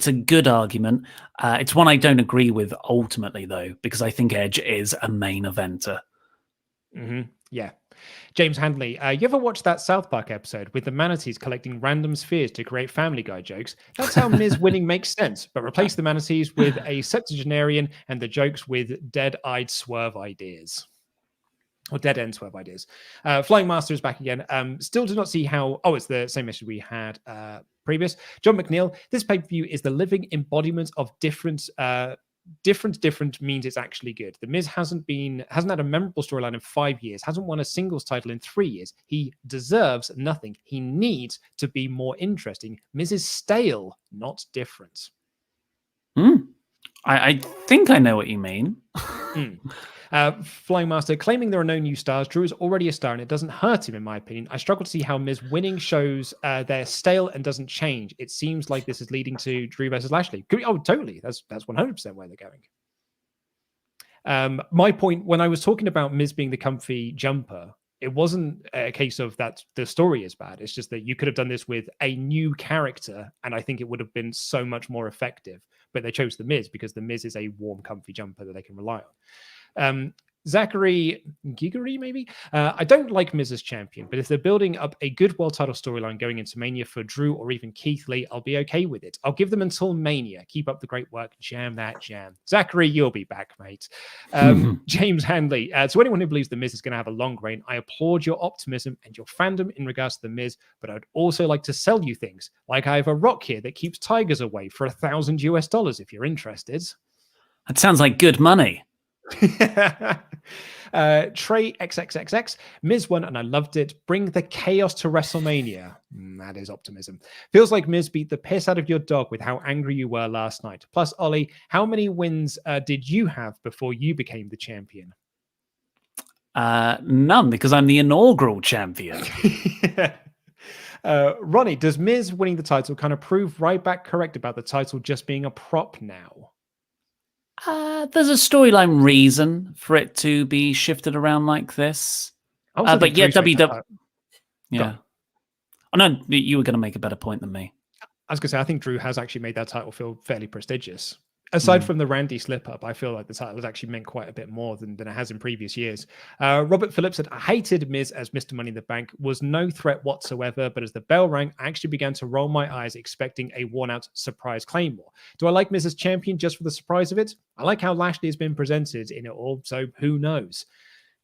B: a good argument. It's one I don't agree with ultimately, though, because I think Edge is a main eventer.
C: Yeah. James Handley, you ever watch that South Park episode with the manatees collecting random spheres to create Family Guy jokes? That's how Miz winning makes sense, but replace the manatees with a septuagenarian and the jokes with dead-eyed swerve ideas. Or dead end swerve ideas. Flying Master is back again. Still do not see how. Oh, it's the same message we had previous. John McNeil. This pay-per-view is the living embodiment of different different means it's actually good. The Miz hasn't had a memorable storyline in 5 years, hasn't won a singles title in 3 years. He deserves nothing. He needs to be more interesting. Miz is stale, not different.
B: I think I know what you mean.
C: Flying Master claiming there are no new stars. Drew is already a star and it doesn't hurt him, in my opinion. I struggle to see how Miz winning shows they're stale and doesn't change. It seems like this is leading to Drew versus Lashley. Oh, totally. That's 100% where they're going. My point when I was talking about Miz being the comfy jumper, it wasn't a case of that the story is bad. It's just that you could have done this with a new character, and I think it would have been so much more effective. But they chose the Miz because the Miz is a warm, comfy jumper that they can rely on. Zachary Gigery, maybe? I don't like Miz as champion, but if they're building up a good world title storyline going into Mania for Drew or even Keith Lee, I'll be okay with it. I'll give them until Mania. Keep up the great work. Jam that jam. Zachary, you'll be back, mate. James Hanley. To anyone who believes the Miz is going to have a long reign, I applaud your optimism and your fandom in regards to the Miz, but I'd also like to sell you things. Like I have a rock here that keeps tigers away for $1,000 if you're interested.
B: That sounds like good money.
C: Trey XXXX Miz won and I loved it. Bring the chaos to WrestleMania. That is optimism. Feels like Miz beat the piss out of your dog with how angry you were last night. Plus, Ollie, how many wins did you have before you became the champion?
B: None, because I'm the inaugural champion.
C: Ronnie, does Miz winning the title kind of prove Ryback correct about the title just being a prop now?
B: There's a storyline reason for it to be shifted around like this. But yeah, WWE. Yeah. Oh, no, you were going to make a better point than me.
C: I was going to say, I think Drew has actually made that title feel fairly prestigious. Aside from the Randy slip-up, I feel like the title has actually meant quite a bit more than it has in previous years. Robert Phillips said, I hated Miz as Mr. Money in the Bank, was no threat whatsoever, but as the bell rang, I actually began to roll my eyes expecting a worn-out surprise Claymore. Do I like Miz as champion just for the surprise of it? I like how Lashley has been presented in it all, so who knows?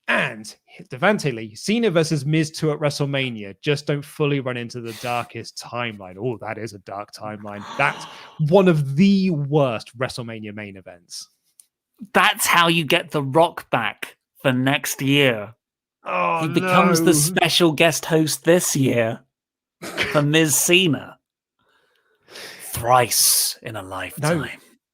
C: And Devante Lee, Cena versus Miz 2 at WrestleMania. Just don't fully run into the darkest timeline. Oh, that is a dark timeline. That's one of the worst WrestleMania main events.
B: That's how you get The Rock back for next year.
C: Oh,
B: he becomes the special guest host this year for Miz Cena. Thrice in a lifetime.
C: No.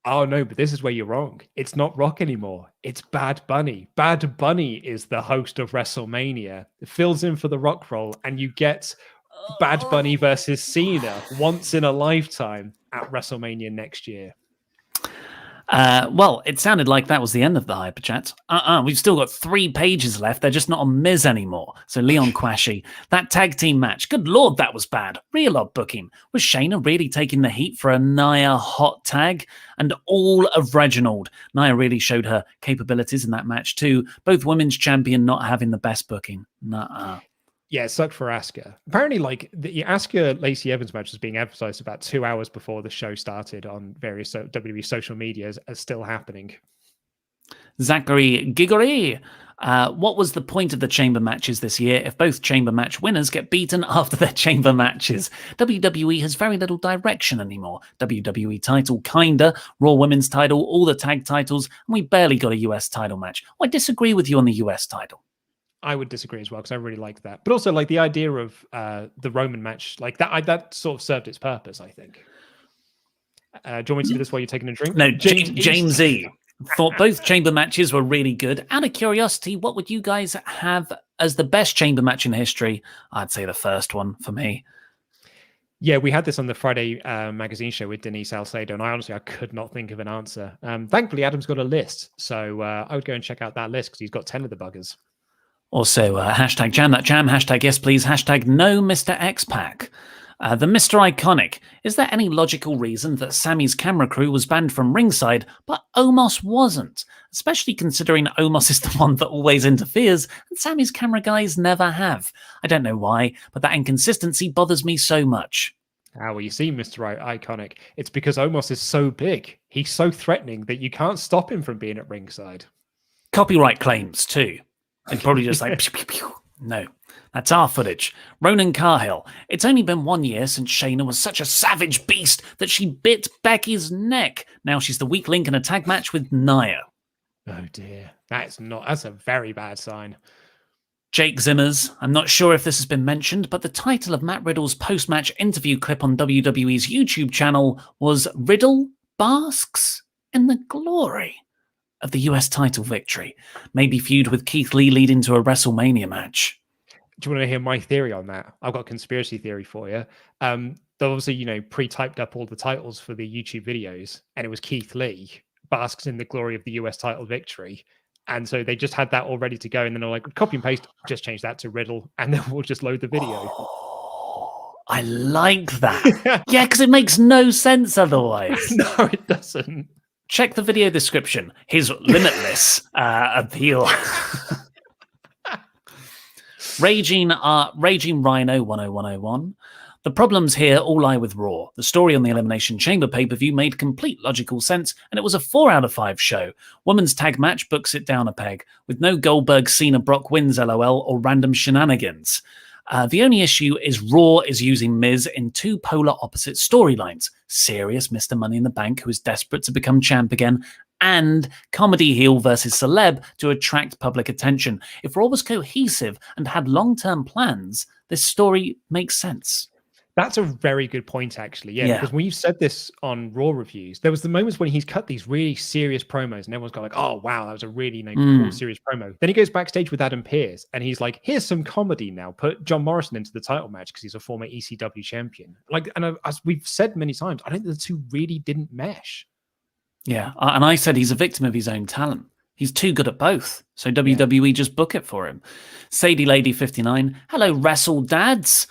C: Oh, no, but this is where you're wrong. It's not Rock anymore. It's Bad Bunny. Bad Bunny is the host of WrestleMania. It fills in for the Rock role, and you get Bad Bunny versus Cena once in a lifetime at WrestleMania next year.
B: Well, it sounded like that was the end of the Hyperchats. We've still got 3 pages left. They're just not on Miz anymore. So Leon Quashy, that tag team match, good lord, that was bad. Real odd booking. Was Shayna really taking the heat for a Nia hot tag? And all of Reginald. Nia really showed her capabilities in that match too. Both women's champion not having the best booking. Nuh-uh.
C: Yeah, it sucked for Asuka. Apparently, like the Asuka Lacey Evans match was being emphasized about 2 hours before the show started on various WWE social medias as still happening.
B: Zachary Gigory, what was the point of the chamber matches this year if both chamber match winners get beaten after their chamber matches? WWE has very little direction anymore. WWE title, kinda. Raw women's title, all the tag titles, and we barely got a US title match. I disagree with you on the US title.
C: I would disagree as well because I really like that. But also like the idea of the Roman match, like that sort of served its purpose, I think. Do you want me to do this while you're taking a drink?
B: No, James E. thought both chamber matches were really good. Out of curiosity, what would you guys have as the best chamber match in history? I'd say the first one for me.
C: Yeah, we had this on the Friday magazine show with Denise Salcedo, and I could not think of an answer. Thankfully, Adam's got a list, so I would go and check out that list because he's got 10 of the buggers.
B: Also, hashtag jam that jam, hashtag yes please, hashtag no Mr. X-Pac. The Mr. Iconic. Is there any logical reason that Sammy's camera crew was banned from ringside, but Omos wasn't? Especially considering Omos is the one that always interferes, and Sammy's camera guys never have. I don't know why, but that inconsistency bothers me so much.
C: Well, you see, Mr. Iconic, it's because Omos is so big. He's so threatening that you can't stop him from being at ringside.
B: Copyright claims, too. And probably just like, pew, pew, pew. No, that's our footage. Ronan Carhill. It's only been 1 year since Shayna was such a savage beast that she bit Becky's neck. Now she's the weak link in a tag match with Nia.
C: Oh dear. That's a very bad sign.
B: Jake Zimmers. I'm not sure if this has been mentioned, but the title of Matt Riddle's post-match interview clip on WWE's YouTube channel was Riddle basks in the glory of the US title victory. Maybe feud with Keith Lee leading to a WrestleMania match.
C: Do you want to hear my theory on that? I've got a conspiracy theory for you. They obviously, pre-typed up all the titles for the YouTube videos, and it was Keith Lee basks in the glory of the US title victory. And so they just had that all ready to go. And then they're like, copy and paste, just change that to Riddle, and then we'll just load the video.
B: Oh, I like that. Yeah, because it makes no sense otherwise.
C: No, it doesn't.
B: Check the video description. His limitless appeal. Raging Rhino 10101. The problems here all lie with Raw. The story on the Elimination Chamber pay-per-view made complete logical sense, and it was a 4 out of 5 show. Women's tag match books it down a peg, with no Goldberg, Cena, Brock wins LOL or random shenanigans. The only issue is Raw is using Miz in 2 polar opposite storylines. Serious Mr. Money in the Bank, who is desperate to become champ again, and comedy heel versus celeb to attract public attention. If Raw was cohesive and had long-term plans, this story makes sense.
C: That's a very good point, actually. Yeah, because when you said this on Raw reviews, there was the moments when he's cut these really serious promos and everyone's got like, oh, wow, that was a really cool, serious promo. Then he goes backstage with Adam Pearce and he's like, here's some comedy now. Put John Morrison into the title match because he's a former ECW champion. As we've said many times, I think the two really didn't mesh.
B: Yeah, and I said he's a victim of his own talent. He's too good at both. So WWE just book it for him. Sadie Lady 59. Hello, Wrestle Dads.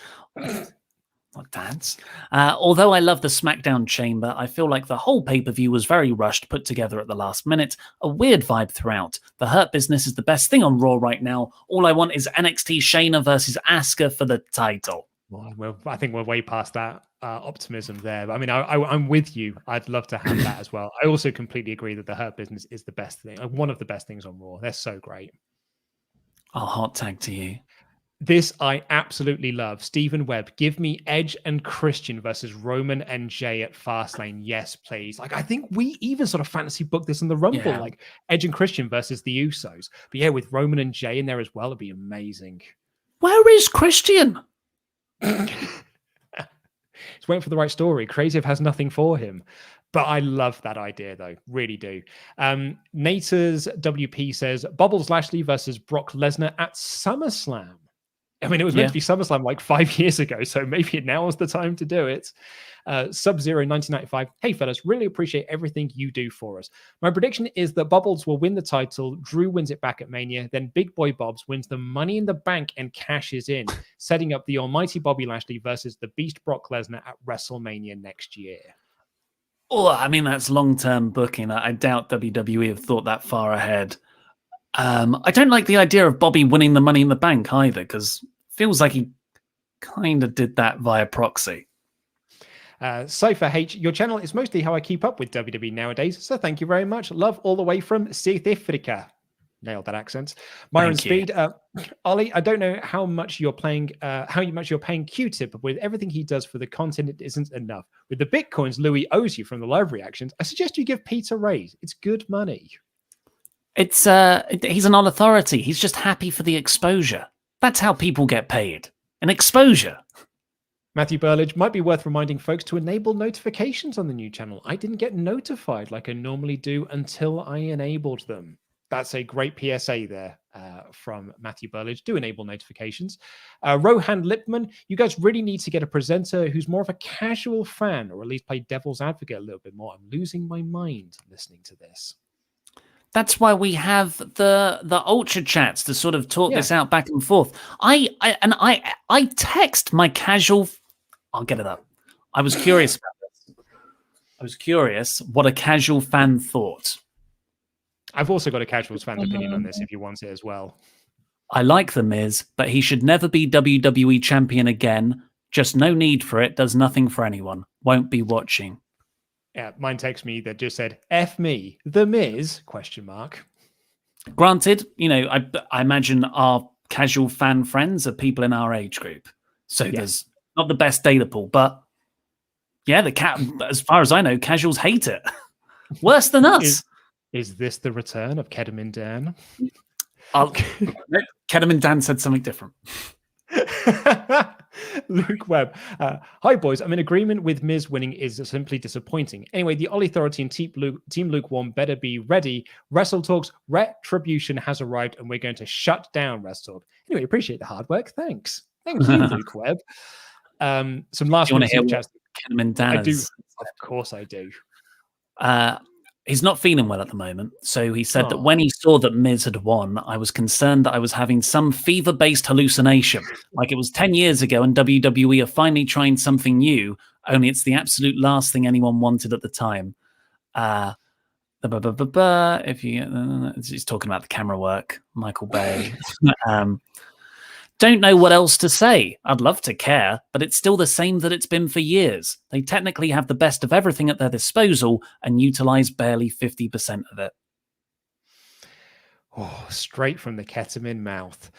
B: Not dads. Although I love the SmackDown Chamber, I feel like the whole pay-per-view was very rushed, put together at the last minute. A weird vibe throughout. The Hurt Business is the best thing on Raw right now. All I want is NXT Shayna versus Asuka for the title.
C: Well, I think we're way past that optimism there. But I mean, I'm with you. I'd love to have that as well. I also completely agree that the Hurt Business is the best thing, one of the best things on Raw. They're so great.
B: I'll hot tag to you.
C: This I absolutely love. Stephen Webb, give me Edge and Christian versus Roman and Jay at Fastlane. Yes, please. I think we even sort of fantasy booked this in the Rumble, like Edge and Christian versus the Usos. But yeah, with Roman and Jay in there as well, it'd be amazing.
B: Where is Christian?
C: He's waiting for the right story. Creative has nothing for him. But I love that idea, though. Really do. Nater's WP says, Bobbles Lashley versus Brock Lesnar at SummerSlam. I mean, it was meant to be SummerSlam like 5 years ago, so maybe now is the time to do it. Sub-Zero 1995. Hey, fellas, really appreciate everything you do for us. My prediction is that Bubbles will win the title, Drew wins it back at Mania, then Big Boy Bobs wins the Money in the Bank and cashes in, setting up the almighty Bobby Lashley versus the Beast Brock Lesnar at WrestleMania next year.
B: Oh, I mean, that's long-term booking. I doubt WWE have thought that far ahead. I don't like the idea of Bobby winning the Money in the Bank either, because it feels like he kind of did that via proxy.
C: Cypher H, your channel is mostly how I keep up with WWE nowadays, so thank you very much. Love all the way from South Africa. Nailed that accent. Myron Speed, Ollie, I don't know how much you're paying Q-Tip, but with everything he does for the content, it isn't enough. With the bitcoins Louis owes you from the live reactions, I suggest you give Pete a raise. It's good money.
B: He's an authority. He's just happy for the exposure. That's how people get paid. An exposure.
C: Matthew Burlage, might be worth reminding folks to enable notifications on the new channel. I didn't get notified like I normally do until I enabled them. That's a great PSA there from Matthew Burlage. Do enable notifications. Rohan Lipman, you guys really need to get a presenter who's more of a casual fan, or at least play devil's advocate a little bit more. I'm losing my mind listening to this.
B: That's why we have the ultra chats to sort of talk this out back and forth. I text my casual. I'll get it up. I was curious about this. I was curious what a casual fan thought.
C: I've also got a casual fan's opinion on this if you want it as well.
B: I like The Miz, but he should never be WWE champion again. Just no need for it. Does nothing for anyone. Won't be watching.
C: Yeah, mine texts me that just said, F me, The Miz, ?
B: Granted, I imagine our casual fan friends are people in our age group. So there's not the best data pool, but yeah, as far as I know, casuals hate it. Worse than us.
C: Is this the return of Ketamine Dan?
B: Ketamine Dan said something different.
C: Luke Webb. Hi, boys. I'm in agreement with Miz winning is simply disappointing. Anyway, the Ollie Authority and Team Lukewarm better be ready. WrestleTalk's retribution has arrived, and we're going to shut down WrestleTalk. Anyway, appreciate the hard work. Thank you, Luke Webb. Some last minute chats.
B: Ketamine Dan
C: I do. Of course I do.
B: He's not feeling well at the moment. So he said that when he saw that Miz had won, I was concerned that I was having some fever-based hallucination. Like it was 10 years ago and WWE are finally trying something new, only it's the absolute last thing anyone wanted at the time. If you, he's talking about the camera work, Michael Bay. Don't know what else to say. I'd love to care, but it's still the same that it's been for years. They technically have the best of everything at their disposal and utilize barely 50% of it.
C: Oh, straight from the ketamine mouth.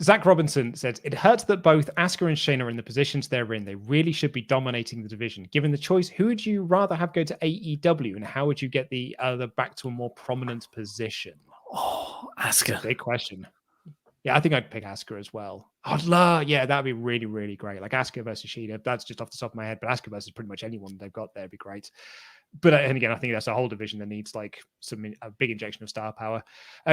C: Zach Robinson said, it hurts that both Asuka and Shayna are in the positions they're in. They really should be dominating the division. Given the choice, who would you rather have go to AEW, and how would you get the other back to a more prominent position?
B: Oh, Asuka.
C: Big question. Yeah, I think I'd pick Asuka as well. Yeah, that'd be really, really great. Like Asuka versus Shayna, that's just off the top of my head. But Asuka versus pretty much anyone they've got there would be great. But and again, I think that's a whole division that needs like a big injection of star power.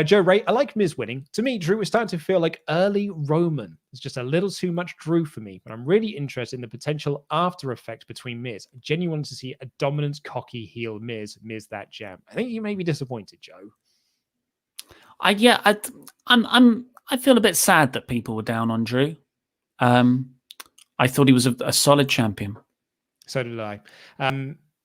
C: Joe Ray, I like Miz winning. To me, Drew is starting to feel like early Roman. It's just a little too much Drew for me. But I'm really interested in the potential after effect between Miz. I genuinely want to see a dominant, cocky heel Miz that jam. I think you may be disappointed, Joe.
B: I feel a bit sad that people were down on Drew. I thought he was a solid champion.
C: So did I.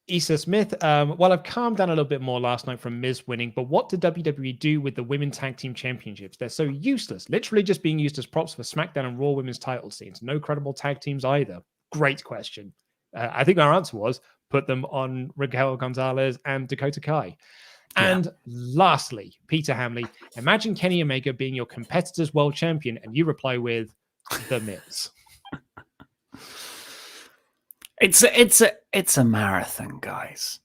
C: Issa Smith, well, I've calmed down a little bit more last night from Miz winning, but what did WWE do with the Women's Tag Team Championships? They're so useless, literally just being used as props for SmackDown and Raw Women's title scenes. No credible tag teams either. Great question. I think our answer was put them on Raquel Gonzalez and Dakota Kai. And lastly, Peter Hamley, imagine Kenny Omega being your competitor's world champion, and you reply with The Miz.
B: It's a marathon, guys.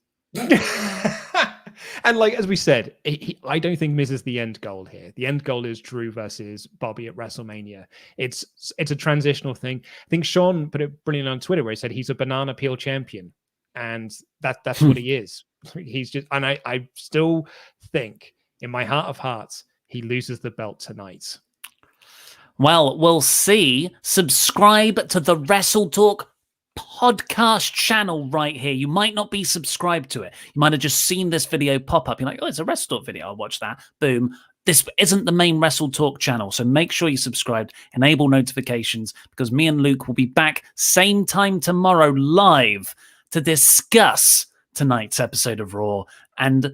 C: And like as we said, I don't think Miz is the end goal here. The end goal is Drew versus Bobby at WrestleMania. It's a transitional thing. I think Sean put it brilliantly on Twitter where he said he's a banana peel champion, and that's what he is. He's just, and I still think in my heart of hearts he loses the belt tonight.
B: Well, we'll see. Subscribe to the WrestleTalk podcast channel right here. You might not be subscribed to it. You might have just seen this video pop up. You're like, oh, it's a WrestleTalk video. I'll watch that. Boom. This isn't the main WrestleTalk channel, so make sure you subscribe, enable notifications, because me and Luke will be back same time tomorrow live to discuss tonight's episode of Raw, and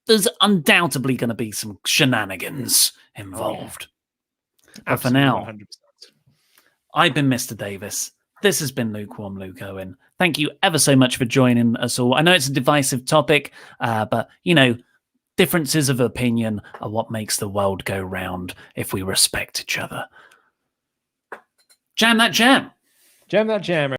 B: there's undoubtedly going to be some shenanigans involved. But for now,
C: 100%.
B: I've been Mr. Davis. This has been Lukewarm Luke Owen. Thank you ever so much for joining us all. I know it's a divisive topic, but, differences of opinion are what makes the world go round if we respect each other. Jam that jam.
C: Jam that jam.